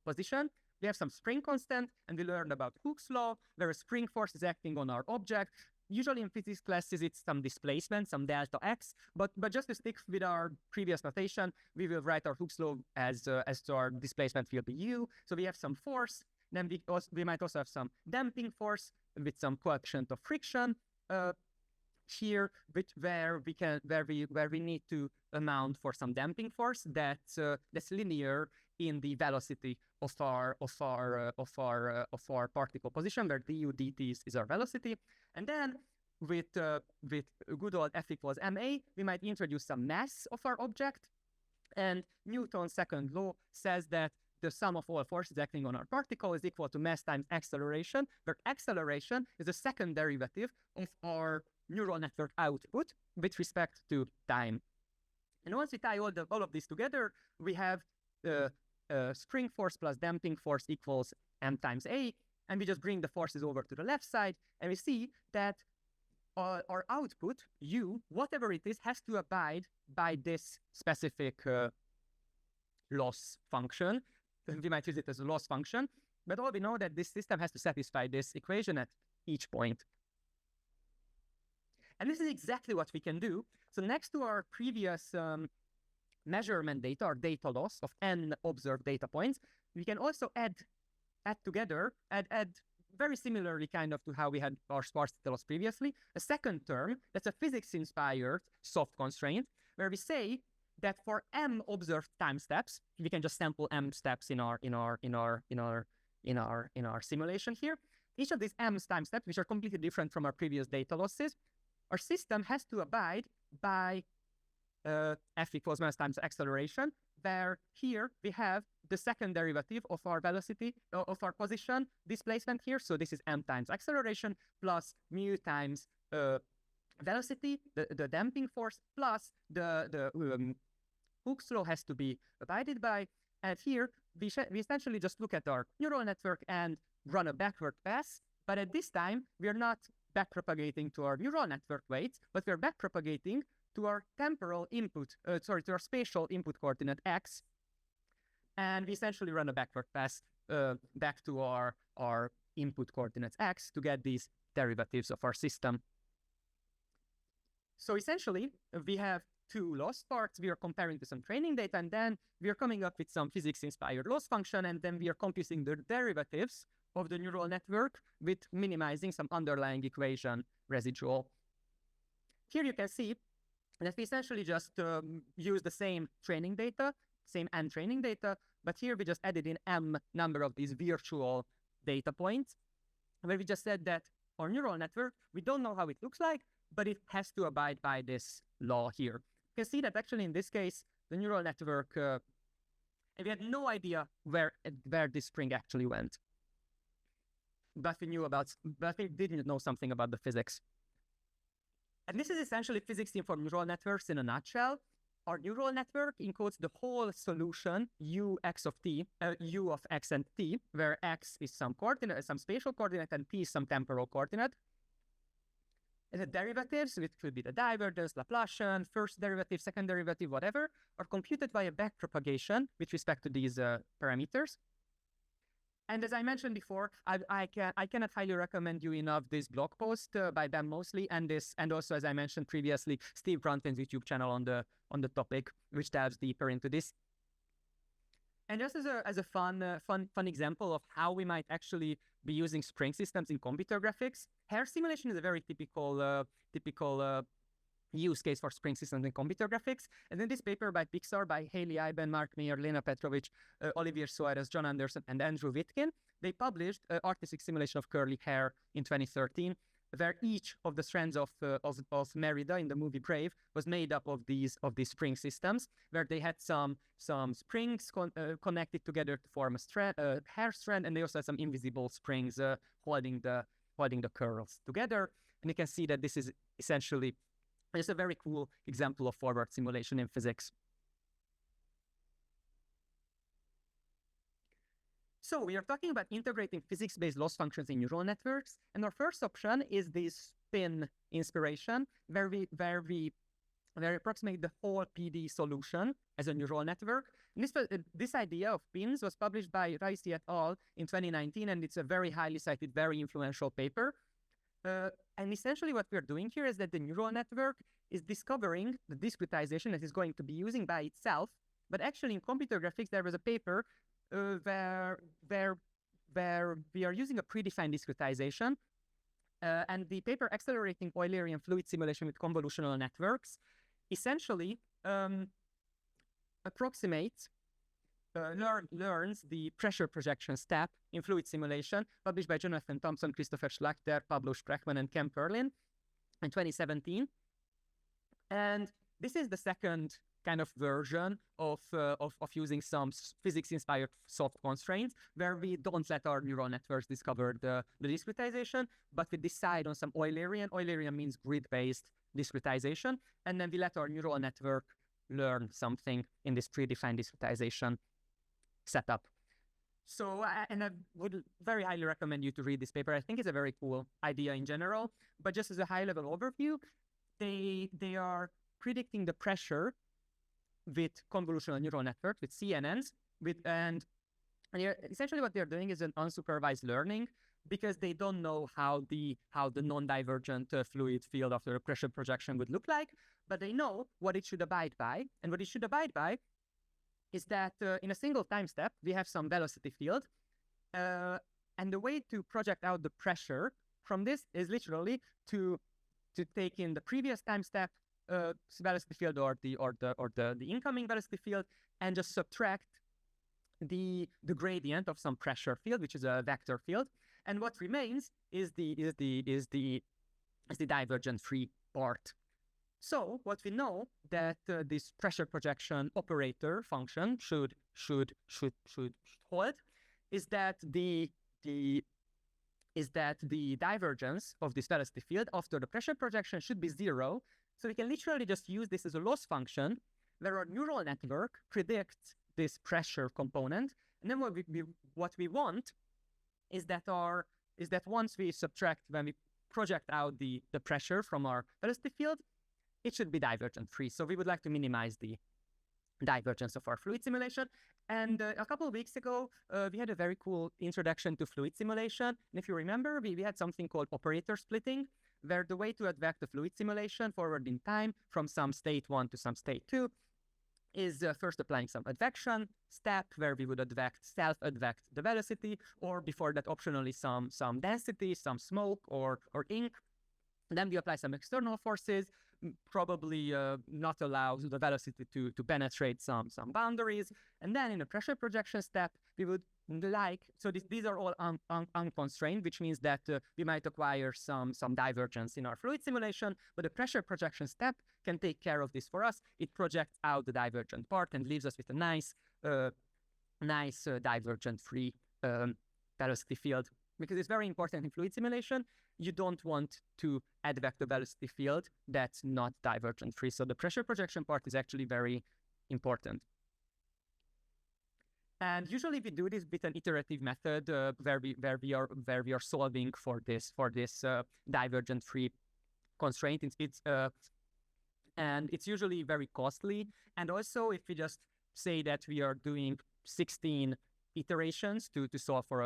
position. We have some spring constant, and we learned about Hooke's law, where a spring force is acting on our object. Usually in physics classes, it's some displacement, some delta x, but just to stick with our previous notation, we will write our Hooke's law as to our displacement will be u. So we have some force, then we might also have some damping force with some coefficient of friction here, where we need to amount for some damping force that's linear in the velocity of our particle position, where du dt is our velocity. And then with good old F equals ma, we might introduce some mass of our object. And Newton's second law says that the sum of all forces acting on our particle is equal to mass times acceleration, where acceleration is a second derivative of our neural network output with respect to time. And once we tie all of this together, we have spring force plus damping force equals m times a, and we just bring the forces over to the left side, and we see that our output, U, whatever it is, has to abide by this specific loss function. We might use it as a loss function, but all we know that this system has to satisfy this equation at each point. And this is exactly what we can do. So next to our previous measurement data, or data loss of n observed data points, we can also add together very similarly kind of to how we had our sparse data loss previously, a second term that's a physics-inspired soft constraint, where we say that for m observed time steps, we can just sample m steps in our simulation here. Each of these m time steps, which are completely different from our previous data losses, our system has to abide by f equals mass times acceleration, where here we have the second derivative of our velocity, of our position displacement here. So this is m times acceleration plus mu times velocity, the damping force, plus the Hooke's law has to be abided by. And here we essentially just look at our neural network and run a backward pass. But at this time, we are not backpropagating to our neural network weights, but we're backpropagating to our temporal input, to our spatial input coordinate x. And we essentially run a backward pass back to our input coordinates x to get these derivatives of our system. So essentially, we have two loss parts. We are comparing to some training data, and then we are coming up with some physics-inspired loss function, and then we are computing the derivatives of the neural network with minimizing some underlying equation residual. Here you can see that we essentially just use the same training data, same n training data, but here we just added in m number of these virtual data points, where we just said that our neural network, we don't know how it looks like, but it has to abide by this law here. You can see that actually in this case, the neural network, and we had no idea where this spring actually went. But we didn't know something about the physics. And this is essentially physics-informed neural networks in a nutshell. Our neural network encodes the whole solution, u of x and t, where x is some coordinate, some spatial coordinate, and t is some temporal coordinate. And the derivatives, which could be the divergence, Laplacian, first derivative, second derivative, whatever, are computed by a backpropagation with respect to these parameters. And as I mentioned before, I cannot highly recommend you enough this blog post by them mostly, and also, as I mentioned previously, Steve Brunton's YouTube channel on the topic, which delves deeper into this. And just as a fun example of how we might actually be using spring systems in computer graphics, hair simulation is a very typical use case for spring systems in computer graphics. And in this paper by Pixar, by Haley Iben, Mark Meyer, Lena Petrovich, Olivier Soares, John Anderson, and Andrew Witkin, they published an artistic simulation of curly hair in 2013, where each of the strands of Merida in the movie Brave was made up of these spring systems, where they had some springs connected together to form a hair strand, and they also had some invisible springs holding the curls together. And you can see that this is essentially just a very cool example of forward simulation in physics. So we are talking about integrating physics-based loss functions in neural networks, and our first option is this spin inspiration, where we approximate the whole PD solution as a neural network. And this idea of pins was published by Raisi et al. In 2019, and it's a very highly cited, very influential paper. And essentially what we're doing here is that the neural network is discovering the discretization that it's going to be using by itself. But actually in computer graphics, there was a paper where we are using a predefined discretization. And the paper Accelerating Eulerian Fluid Simulation with Convolutional Networks essentially learns the pressure projection step in fluid simulation, published by Jonathan Thompson, Christopher Schlachter, Pablo Sprechman, and Ken Perlin in 2017. And this is the second kind of version of using some physics-inspired soft constraints, where we don't let our neural networks discover the discretization, but we decide on some Eulerian. Eulerian means grid-based discretization, and then we let our neural network learn something in this predefined discretization setup. And I would very highly recommend you to read this paper. I think it's a very cool idea in general, but just as a high-level overview, they are predicting the pressure with convolutional neural networks, with CNNs, and essentially what they're doing is an unsupervised learning, because they don't know how the non-divergent fluid field after a pressure projection would look like, but they know what it should abide by. And what it should abide by is that in a single time step, we have some velocity field. And the way to project out the pressure from this is literally to take in the previous time step velocity field or the incoming velocity field, and just subtract the gradient of some pressure field, which is a vector field. And what remains is the divergent free part. So what we know that this pressure projection operator function should hold is that the divergence of this velocity field after the pressure projection should be 0. So we can literally just use this as a loss function where our neural network predicts this pressure component. And then what we want is that once we subtract, when we project out the pressure from our velocity field, it should be divergent free. So we would like to minimize the divergence of our fluid simulation. And a couple of weeks ago, we had a very cool introduction to fluid simulation. And if you remember, we had something called operator splitting, where the way to advect the fluid simulation forward in time from some state 1 to some state 2 is first applying some advection step, where we would self-advect the velocity, or before that optionally some density, some smoke or ink. Then we apply some external forces, probably not allow the velocity to penetrate some boundaries. And then in a pressure projection step, we would so these are all unconstrained, which means that we might acquire some divergence in our fluid simulation, but the pressure projection step can take care of this for us. It projects out the divergent part and leaves us with a nice divergent free velocity field. Because it's very important in fluid simulation, you don't want to advect a velocity field that's not divergent free. So the pressure projection part is actually very important. And usually we do this with an iterative method where we are solving for this divergent free constraint. And it's usually very costly. And also, if we just say that we are doing 16 iterations to solve for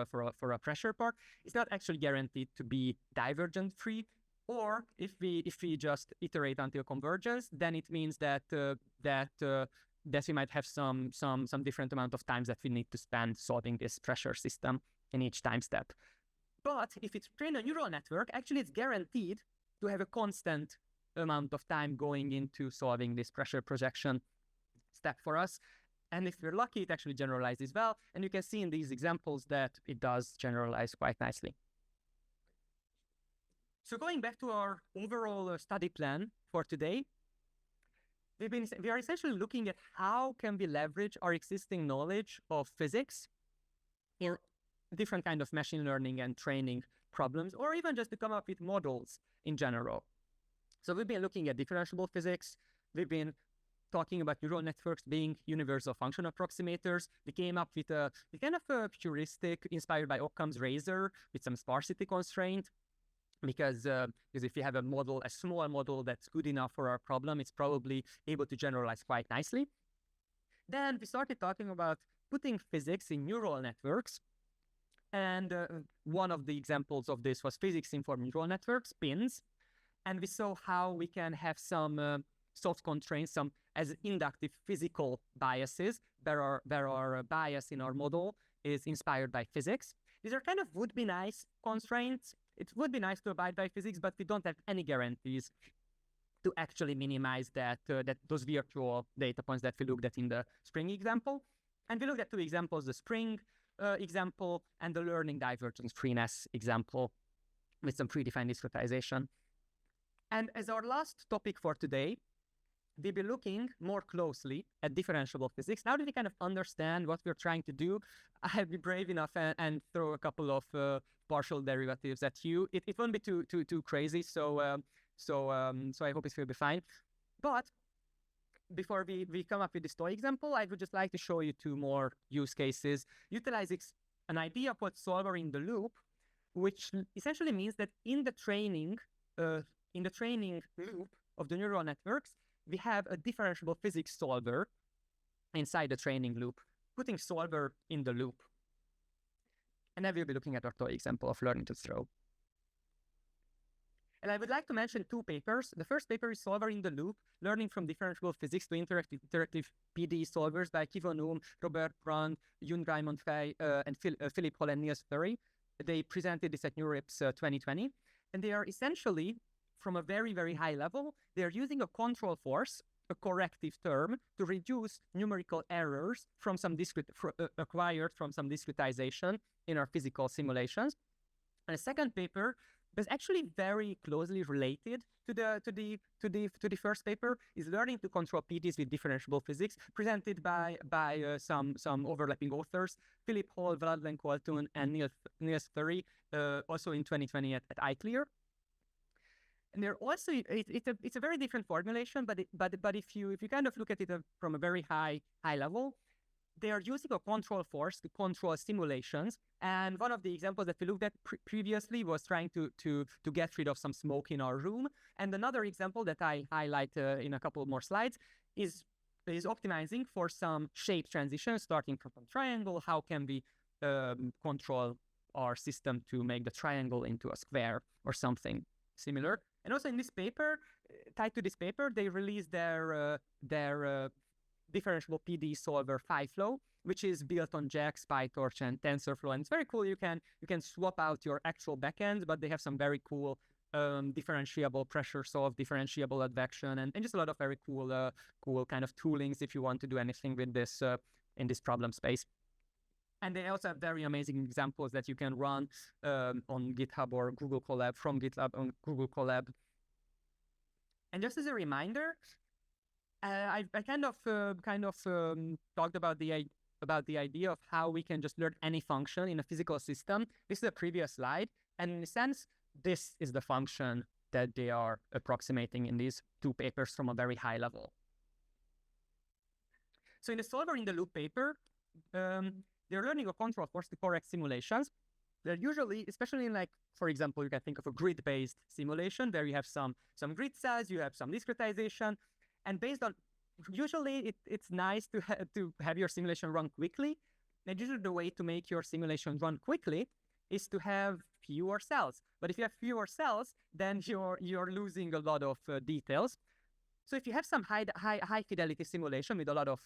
a pressure part, it's not actually guaranteed to be divergent free. Or if we just iterate until convergence, then it means that we might have some different amount of times that we need to spend solving this pressure system in each time step. But if it's trained a neural network, actually it's guaranteed to have a constant amount of time going into solving this pressure projection step for us. And if we're lucky, it actually generalizes well. And you can see in these examples that it does generalize quite nicely. So going back to our overall study plan for today, we are essentially looking at how can we leverage our existing knowledge of physics in different kind of machine learning and training problems, or even just to come up with models in general. So we've been looking at differentiable physics. We've been talking about neural networks being universal function approximators. We came up with a kind of a heuristic inspired by Occam's razor with some sparsity constraint. Because if you have a small model that's good enough for our problem, it's probably able to generalize quite nicely. Then we started talking about putting physics in neural networks. And one of the examples of this was physics-informed neural networks, PINs. And we saw how we can have some soft constraints, some as inductive physical biases, where our bias in our model is inspired by physics. These are kind of would-be nice constraints. It would be nice to abide by physics, but we don't have any guarantees to actually minimize those virtual data points that we looked at in the spring example. And we looked at two examples, the spring example and the learning divergence freeness example with some predefined discretization. And as our last topic for today, we'll be looking more closely at differentiable physics. Now that we kind of understand what we're trying to do, I'll be brave enough and throw a couple of partial derivatives at you. It won't be too crazy, so I hope it will be fine. But before we come up with this toy example, I would just like to show you two more use cases utilizing an idea called solver in the loop, which essentially means that in the training loop of the neural networks, we have a differentiable physics solver inside the training loop, putting solver in the loop. And I will be looking at our toy example of learning to throw. And I would like to mention two papers. The first paper is Solver in the Loop, Learning from Differentiable Physics to Interactive PD Solvers by Kivo Noom, Robert Brand, Yun Raymond Fay, and Philip Hall and Niels Thury. They presented this at NeurIPS 2020. And they are essentially, from a very, very high level, they are using a control force, a corrective term, to reduce numerical errors from some acquired from some discretization in our physical simulations. And the second paper that's actually very closely related to the first paper is Learning to Control PDs with Differentiable Physics, presented by some overlapping authors, Philip Hall, Vladlen Koltun, and Niels Thury, also in 2020 at iClear. And they're also it's a very different formulation, but if you kind of look at it from a very high level, they are using a control force to control simulations. And one of the examples that we looked at previously was trying to get rid of some smoke in our room. And another example that I highlight in a couple more slides is optimizing for some shape transitions, starting from a triangle. How can we control our system to make the triangle into a square or something similar? And also in this paper, tied to this paper, they released their differentiable PD solver PhiFlow, which is built on JAX, PyTorch, and TensorFlow. And it's very cool. You can swap out your actual backends, but they have some very cool differentiable pressure solve, differentiable advection, and just a lot of very cool kind of toolings if you want to do anything with this in this problem space. And they also have very amazing examples that you can run on GitHub or Google Colab, from GitLab on Google Colab. And just as a reminder, I kind of talked about the idea of how we can just learn any function in a physical system. This is a previous slide, and in a sense, this is the function that they are approximating in these two papers from a very high level. So in the Solver in the Loop paper, they're learning a control force to correct simulations. They're usually, especially in, like, for example, you can think of a grid-based simulation where you have some grid cells, you have some discretization, and based on, usually it's nice to have your simulation run quickly. And usually the way to make your simulation run quickly is to have fewer cells. But if you have fewer cells, then you're losing a lot of details. So if you have some high fidelity simulation with a lot of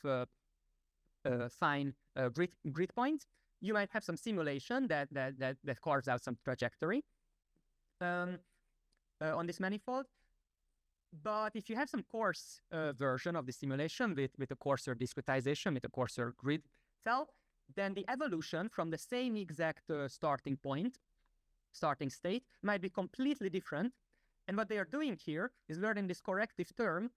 fine grid points, you might have some simulation that carves out some trajectory on this manifold. But if you have some coarse version of the simulation with a coarser discretization, with a coarser grid cell, then the evolution from the same exact starting state, might be completely different. And what they are doing here is learning this corrective term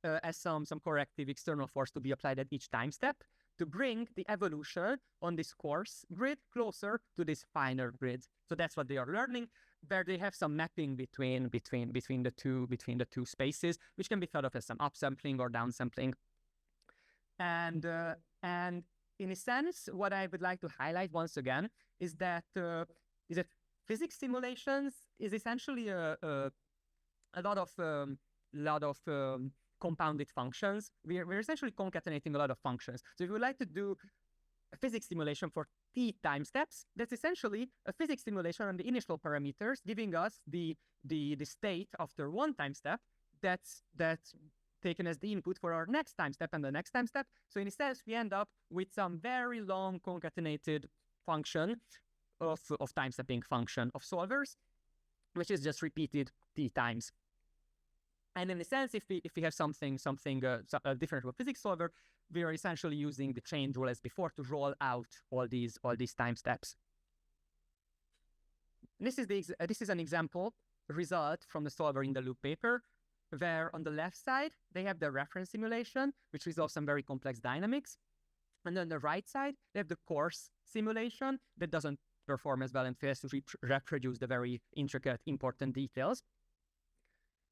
as some corrective external force to be applied at each time step to bring the evolution on this coarse grid closer to this finer grid. So that's what they are learning, where they have some mapping between the two spaces, which can be thought of as some upsampling or downsampling. And in a sense, what I would like to highlight once again is that physics simulations is essentially a lot of compounded functions. We're essentially concatenating a lot of functions. So if you would like to do a physics simulation for t time steps, that's essentially a physics simulation on the initial parameters, giving us the state after one time step that's taken as the input for our next time step and the next time step. So in a sense, we end up with some very long concatenated function of time stepping function of solvers, which is just repeated t times. And in a sense, if we have something a differentiable physics solver, we are essentially using the chain rule as before to roll out all these time steps. And this is an example result from the Solver in the Loop paper, where on the left side they have the reference simulation, which resolves some very complex dynamics, and on the right side they have the coarse simulation that doesn't perform as well and fails to reproduce the very intricate, important details.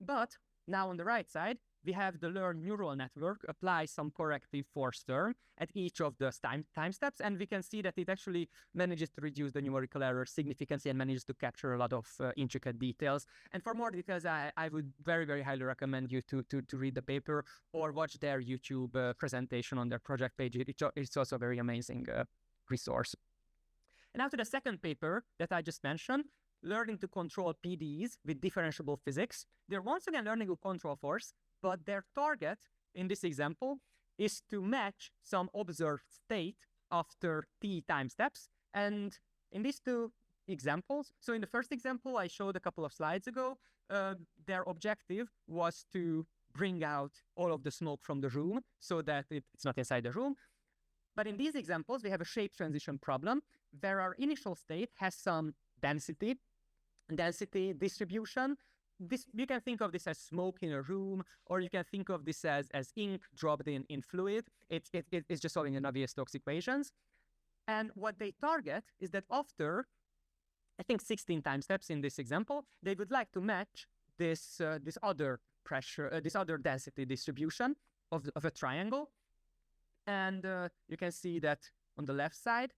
But now on the right side, we have the learned neural network apply some corrective force term at each of the time steps, and we can see that it actually manages to reduce the numerical error significantly and manages to capture a lot of intricate details. And for more details, I would very, very highly recommend you to read the paper or watch their YouTube presentation on their project page. It's also a very amazing resource. And now to the second paper that I just mentioned, learning to control PDEs with differentiable physics. They're once again learning to control force, but their target in this example is to match some observed state after t time steps. And in these two examples, so in the first example I showed a couple of slides ago, their objective was to bring out all of the smoke from the room so that it's not inside the room. But in these examples, we have a shape transition problem where our initial state has some density distribution. You can think of this as smoke in a room, or you can think of this as ink dropped in fluid. It's just solving the Navier-Stokes equations. And what they target is that after, I think 16 time steps in this example, they would like to match this other pressure, this other density distribution of a triangle. And you can see that on the left side,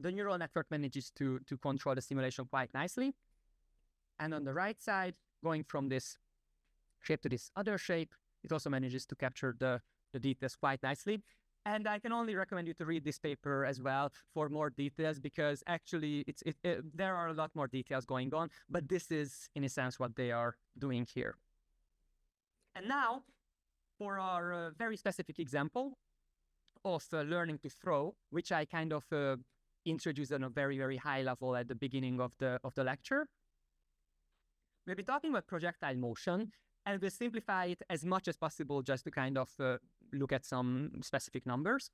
the neural network manages to control the simulation quite nicely. And on the right side, going from this shape to this other shape, it also manages to capture the details quite nicely. And I can only recommend you to read this paper as well for more details, because actually there are a lot more details going on, but this is in a sense what they are doing here. And now for our very specific example of learning to throw, which I kind of introduced on a very, very high level at the beginning of the lecture. We'll be talking about projectile motion, and we'll simplify it as much as possible just to kind of look at some specific numbers.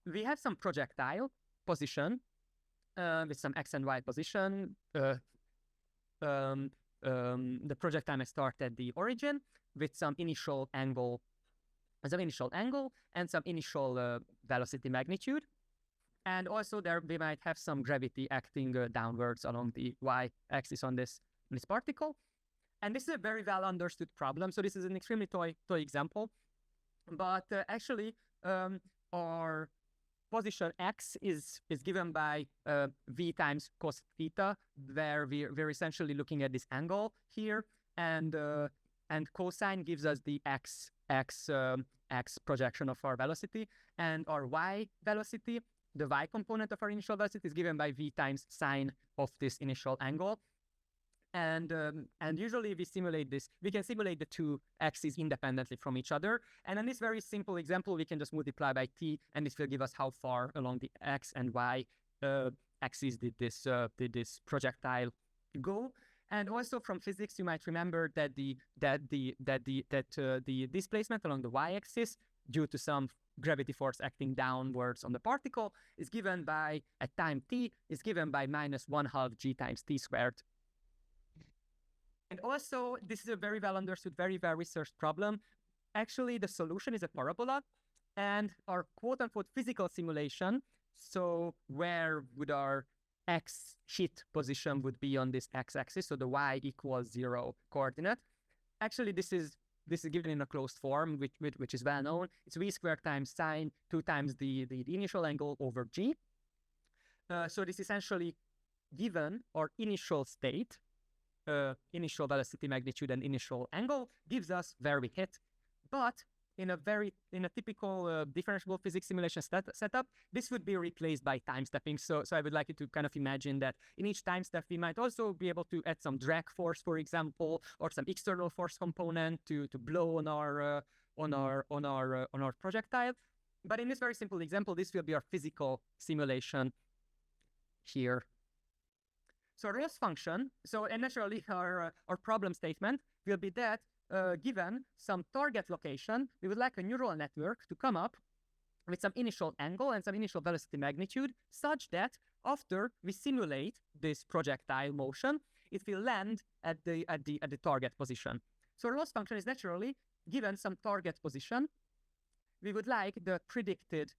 We have some projectile position with some x and y position. The projectile may start at the origin with some initial angle and some initial velocity magnitude. And also there we might have some gravity acting downwards along the y-axis on this particle. And this is a very well understood problem. So this is an extremely toy example. But actually, our position x is given by v times cos theta, where we're essentially looking at this angle here. And cosine gives us the x projection of our velocity. And our y velocity, the y component of our initial velocity, is given by v times sine of this initial angle. And usually we simulate this. We can simulate the two axes independently from each other. And in this very simple example, we can just multiply by t, and this will give us how far along the x and y axis did this projectile go. And also from physics, you might remember that the displacement along the y-axis due to some gravity force acting downwards on the particle is given by, at time t, is given by -1/2 g times t squared. And also, this is a very well understood, very well researched problem. Actually, the solution is a parabola, and our quote-unquote physical simulation, so where would our x hit position would be on this x-axis, so the y equals 0 coordinate. Actually, this is given in a closed form, which is well known. It's v squared times sine 2 times the initial angle over g. So this essentially given our initial state, initial velocity magnitude and initial angle, gives us where we hit. But in a typical differentiable physics simulation setup, this would be replaced by time stepping. So I would like you to kind of imagine that in each time step, we might also be able to add some drag force, for example, or some external force component to blow on our projectile. But in this very simple example, this will be our physical simulation here. So our loss function, and naturally our problem statement will be that given some target location, we would like a neural network to come up with some initial angle and some initial velocity magnitude, such that after we simulate this projectile motion, it will land at the target position. So our loss function is naturally given some target position. We would like the predicted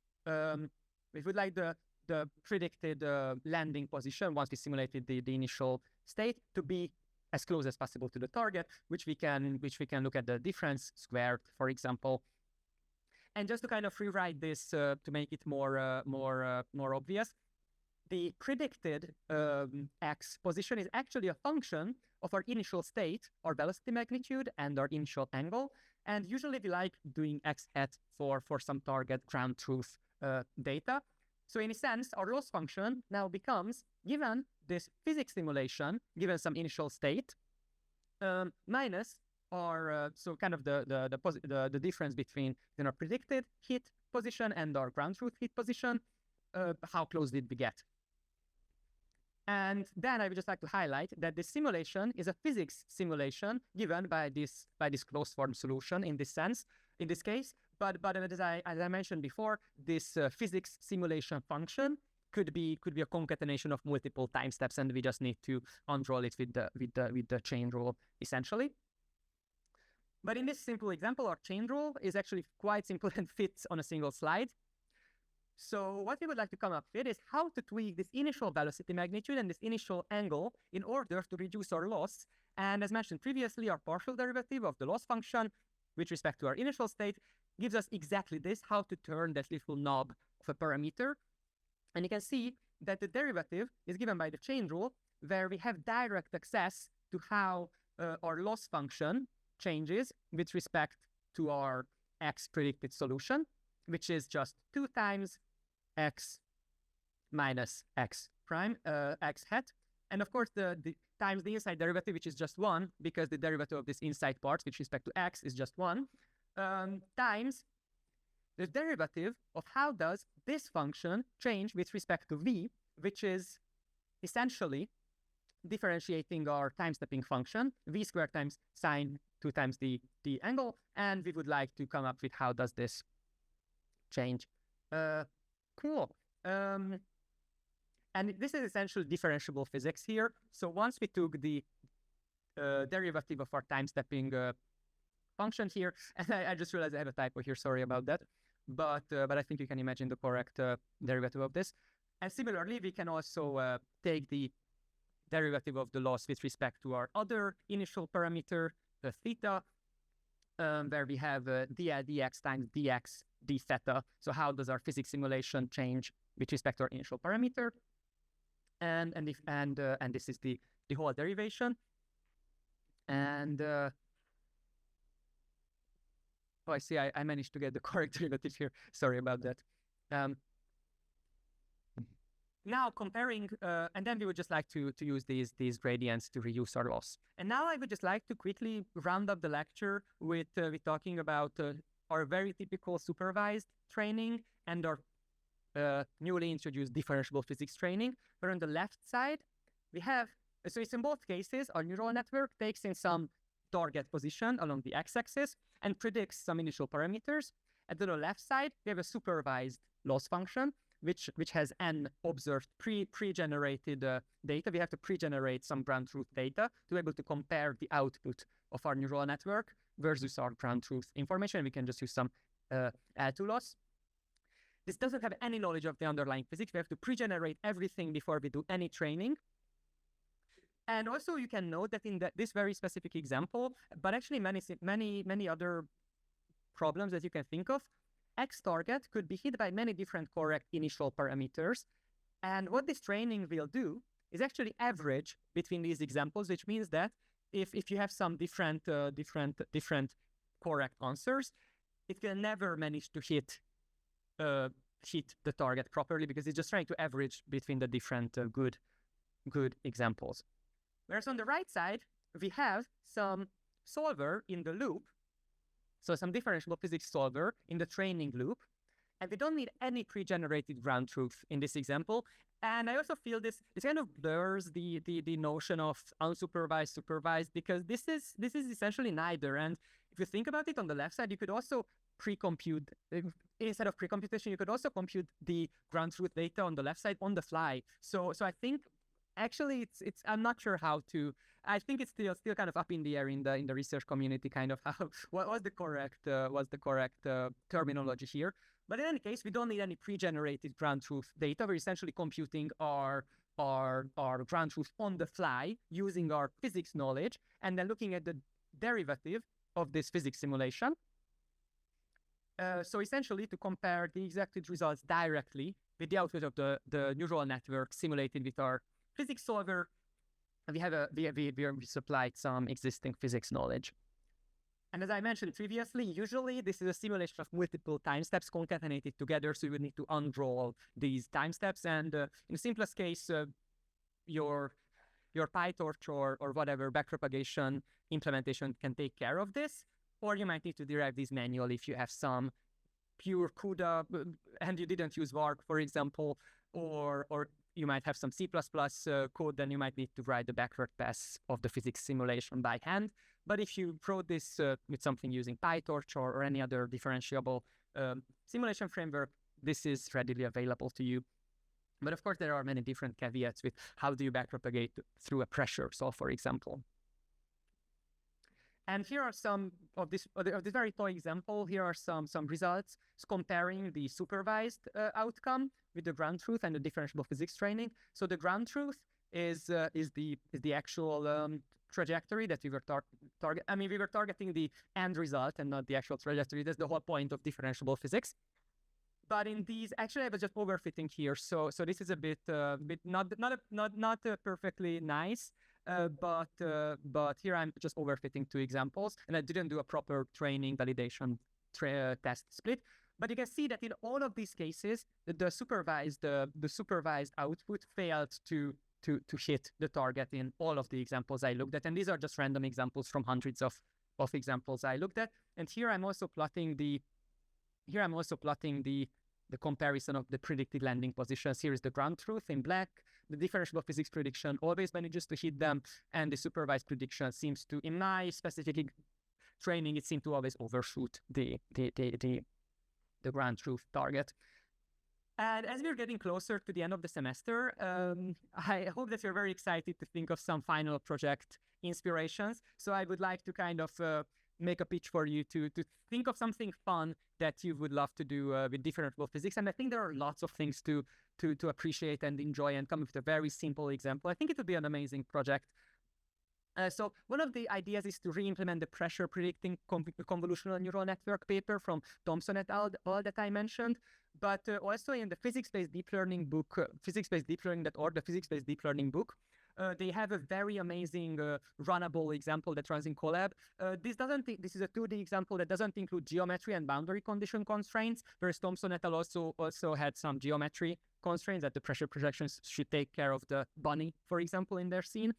landing position once we simulated the initial state to be as close as possible to the target, which we can look at the difference squared, for example. And just to kind of rewrite this to make it more obvious, the predicted x position is actually a function of our initial state, our velocity magnitude, and our initial angle. And usually we like doing x hat for some target ground truth data. So in a sense, our loss function now becomes, given this physics simulation, given some initial state, minus our, so kind of the difference between our predicted hit position and our ground truth hit position, how close did we get? And then I would just like to highlight that this simulation is a physics simulation given by this closed form solution in this sense, in this case. But as I mentioned before, this physics simulation function could be a concatenation of multiple time steps, and we just need to unroll it with the chain rule essentially. But in this simple example, our chain rule is actually quite simple and fits on a single slide. So what we would like to come up with is how to tweak this initial velocity magnitude and this initial angle in order to reduce our loss. And as mentioned previously, our partial derivative of the loss function with respect to our initial state gives us exactly this, how to turn that little knob of a parameter. And you can see that the derivative is given by the chain rule, where we have direct access to how our loss function changes with respect to our x predicted solution, which is just 2 times x minus x prime, x hat. And of course, the times the inside derivative, which is just 1, because the derivative of this inside part with respect to x is just 1, times the derivative of how does this function change with respect to v, which is essentially differentiating our time-stepping function, v squared times sine 2 times the angle. And we would like to come up with how does this change. Cool. And this is essentially differentiable physics here. So once we took the derivative of our time-stepping function here, and I just realized I have a typo here, sorry about that. But I think you can imagine the correct derivative of this. And similarly, we can also take the derivative of the loss with respect to our other initial parameter, the theta, where we have dl dx times dx d theta. So how does our physics simulation change with respect to our initial parameter? And this is the whole derivation. And oh, I see. I managed to get the correct derivative here. Sorry about that. Now comparing, and then we would just like to use these gradients to reduce our loss. And now I would just like to quickly round up the lecture with talking about our very typical supervised training and our newly introduced differentiable physics training. Where on the left side, we have, so it's in both cases, our neural network takes in some target position along the x-axis and predicts some initial parameters. And on the left side, we have a supervised loss function, which has n observed pre-generated data. We have to pre-generate some ground truth data to be able to compare the output of our neural network versus our ground truth information. We can just use some L2 loss. This doesn't have any knowledge of the underlying physics. We have to pre-generate everything before we do any training. And also you can note that in this very specific example, but actually many other problems that you can think of, X target could be hit by many different correct initial parameters. And what this training will do is actually average between these examples, which means that if you have some different correct answers, it can never manage to hit the target properly because it's just trying to average between the different good examples. Whereas on the right side, we have some solver in the loop. So some differentiable physics solver in the training loop. And we don't need any pre-generated ground truth in this example. And I also feel this kind of blurs the notion of unsupervised, supervised, because this is essentially neither. And if you think about it, on the left side, you could also pre-compute, instead of pre-computation, you could also compute the ground truth data on the left side on the fly. So I think actually it's I'm not sure how to. I think it's still kind of up in the air in the research community, kind of how what was the correct terminology here. But in any case, we don't need any pre-generated ground truth data. We're essentially computing our our ground truth on the fly using our physics knowledge, and then looking at the derivative of this physics simulation. So essentially, to compare the expected results directly with the output of the neural network simulated with our physics solver, we supplied some existing physics knowledge. And as I mentioned previously, usually this is a simulation of multiple time steps concatenated together, so you would need to unroll these time steps. And in the simplest case, your PyTorch or whatever backpropagation implementation can take care of this, or you might need to derive these manually if you have some pure CUDA and you didn't use VARC, for example, or you might have some C++ code, then you might need to write the backward pass of the physics simulation by hand. But if you wrote this with something using PyTorch or any other differentiable simulation framework, this is readily available to you. But of course, there are many different caveats with how do you backpropagate through a pressure solve, for example. And here are some of this very toy example. Here are some results comparing the supervised outcome with the ground truth and the differentiable physics training. So the ground truth is the actual trajectory that we were targeting. I mean, we were targeting the end result and not the actual trajectory. That's the whole point of differentiable physics. But in these, actually, I was just overfitting here. So this is a bit not perfectly nice. But here I'm just overfitting two examples, and I didn't do a proper training validation test split. But you can see that in all of these cases, the supervised output failed to hit the target in all of the examples I looked at, and these are just random examples from hundreds of examples I looked at. And here I'm also plotting the comparison of the predicted landing positions. Here is the ground truth in black. The differentiable physics prediction always manages to hit them, and the supervised prediction seems to, in my specific training, it seemed to always overshoot the ground truth target. And as we're getting closer to the end of the semester, I hope that you're very excited to think of some final project inspirations. So I would like to kind of make a pitch for you to think of something fun that you would love to do with differentiable physics. And I think there are lots of things to appreciate and enjoy, and come up with a very simple example. I think it would be an amazing project. So one of the ideas is to re-implement the pressure predicting convolutional neural network paper from Thompson et al. That I mentioned, but also in the physics-based deep learning book, physics-based.org, the physics-based deep learning book, they have a very amazing runnable example that runs in Colab. This is a 2D example that doesn't include geometry and boundary condition constraints, whereas Thompson et al. also had some geometry constraints that the pressure projections should take care of the bunny, for example, in their scene.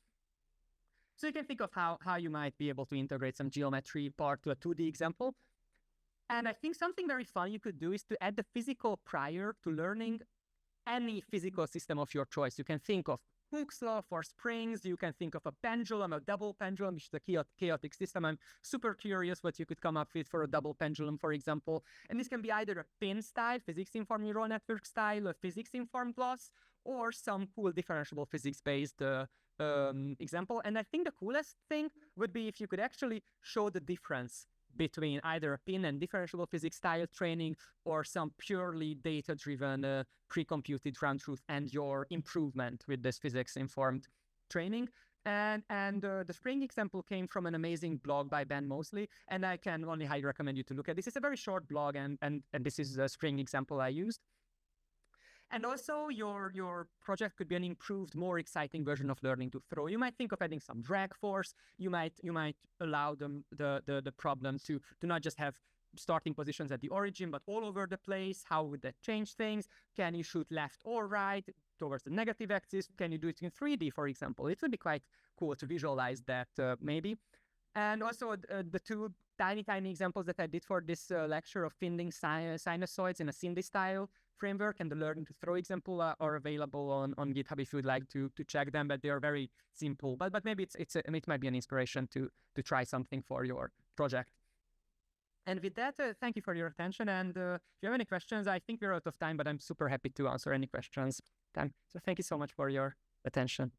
So you can think of how you might be able to integrate some geometry part to a 2D example. And I think something very fun you could do is to add the physical prior to learning any physical system of your choice. You can think of Hooke's law for springs. You can think of a pendulum, a double pendulum, which is a chaotic system. I'm super curious what you could come up with for a double pendulum, for example. And this can be either a pin style, physics-informed neural network style, a physics-informed loss, or some cool differentiable physics-based example. And I think the coolest thing would be if you could actually show the difference between either a pin and differentiable physics style training or some purely data-driven pre-computed ground truth and your improvement with this physics-informed training. And the spring example came from an amazing blog by Ben Mosley, and I can only highly recommend you to look at this. It's a very short blog, and this is a spring example I used. And also, your project could be an improved, more exciting version of learning to throw. You might think of adding some drag force. You might allow the problem to not just have starting positions at the origin, but all over the place. How would that change things? Can you shoot left or right towards the negative axis? Can you do it in 3D, for example? It would be quite cool to visualize that maybe. And also the two tiny examples that I did for this lecture of finding sinusoids in a SINDy style framework and the learning to throw example are available on GitHub if you would like to check them, but they are very simple. But maybe it might be an inspiration to try something for your project. And with that, thank you for your attention. And if you have any questions, I think we're out of time, but I'm super happy to answer any questions. So thank you so much for your attention.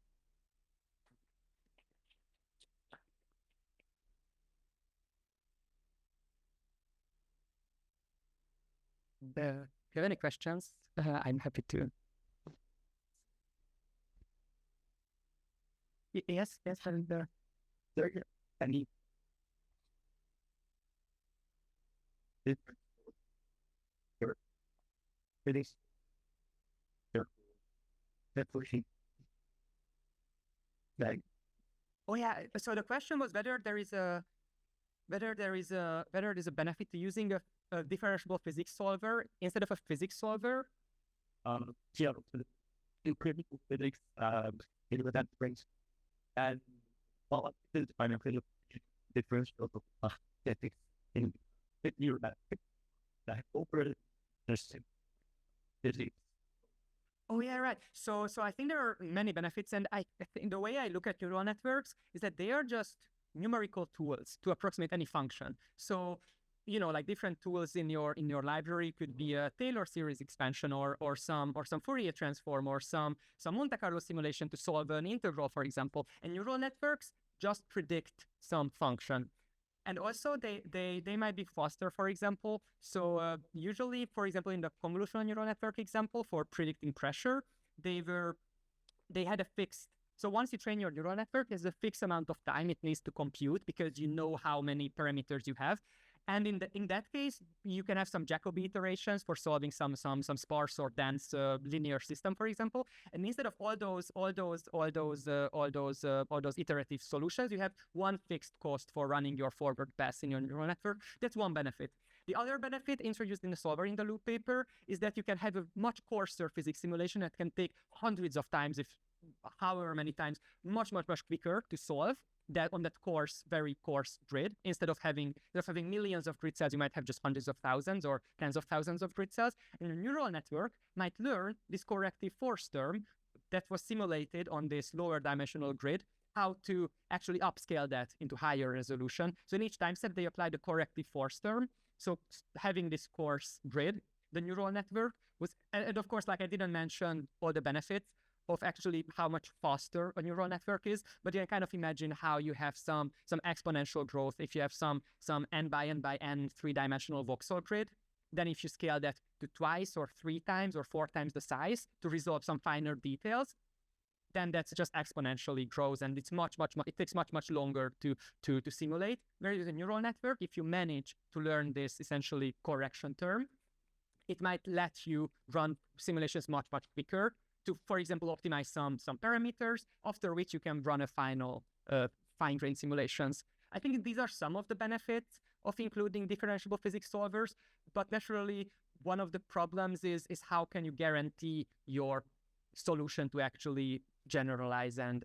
If you have any questions, I'm happy to. Yes, and there any different physics that pushing like oh yeah. So the question was whether there's a benefit to using a differentiable physics solver instead of a physics solver. Yeah, critical physics in that brings and well this is kind of differential physics in your that over there's physics. Oh yeah, right. So I think there are many benefits, and I think the way I look at neural networks is that they are just numerical tools to approximate any function. So like different tools in your library could be a Taylor series expansion or some Fourier transform or some Monte Carlo simulation to solve an integral, for example. And neural networks just predict some function. And also they might be faster, for example. So usually, for example, in the convolutional neural network example for predicting pressure, they had a fixed. So once you train your neural network, there's a fixed amount of time it needs to compute because you know how many parameters you have. And in that case, you can have some Jacobi iterations for solving some sparse or dense linear system, for example. And instead of all those iterative solutions, you have one fixed cost for running your forward pass in your neural network. That's one benefit. The other benefit introduced in the solver in the loop paper is that you can have a much coarser physics simulation that can take hundreds of times, if however many times, much quicker to solve that on that very coarse grid. Instead of having millions of grid cells, you might have just hundreds of thousands or tens of thousands of grid cells. And a neural network might learn this corrective force term that was simulated on this lower dimensional grid, how to actually upscale that into higher resolution. So in each time step, they apply the corrective force term. So having this coarse grid, the neural network was, and of course, like I didn't mention all the benefits of actually how much faster a neural network is, but you can kind of imagine how you have some exponential growth if you have some n by n three-dimensional voxel grid. Then if you scale that to twice or three times or four times the size to resolve some finer details, then that's just exponentially grows, and it's it takes much longer to simulate. Whereas a neural network, if you manage to learn this essentially correction term, it might let you run simulations much quicker to, for example, optimize some parameters, after which you can run a final fine-grained simulations. I think these are some of the benefits of including differentiable physics solvers, but naturally, one of the problems is how can you guarantee your solution to actually generalize and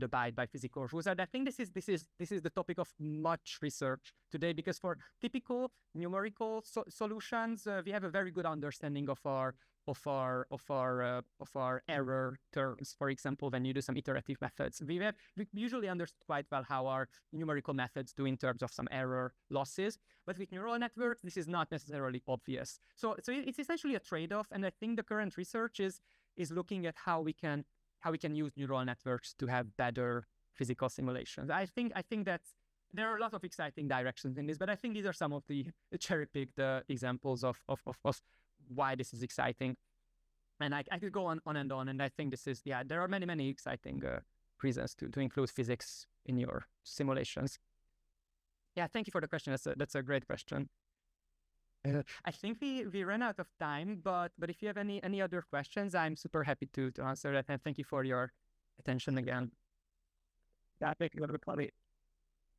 abide by physical rules. And I think this is the topic of much research today, because for typical numerical solutions, we have a very good understanding of our error terms. For example, when you do some iterative methods, we usually understood quite well how our numerical methods do in terms of some error losses. But with neural networks, this is not necessarily obvious. So it's essentially a trade-off, and I think the current research is looking at how we can use neural networks to have better physical simulations. I think that there are a lot of exciting directions in this, but I think these are some of the cherry-picked examples of why this is exciting. And I could go on and on, and I think this is, there are many exciting reasons to include physics in your simulations. Yeah, thank you for the question. That's a great question. I think we ran out of time, but if you have any other questions, I'm super happy to answer that. And thank you for your attention again. Yeah, thank you, everybody.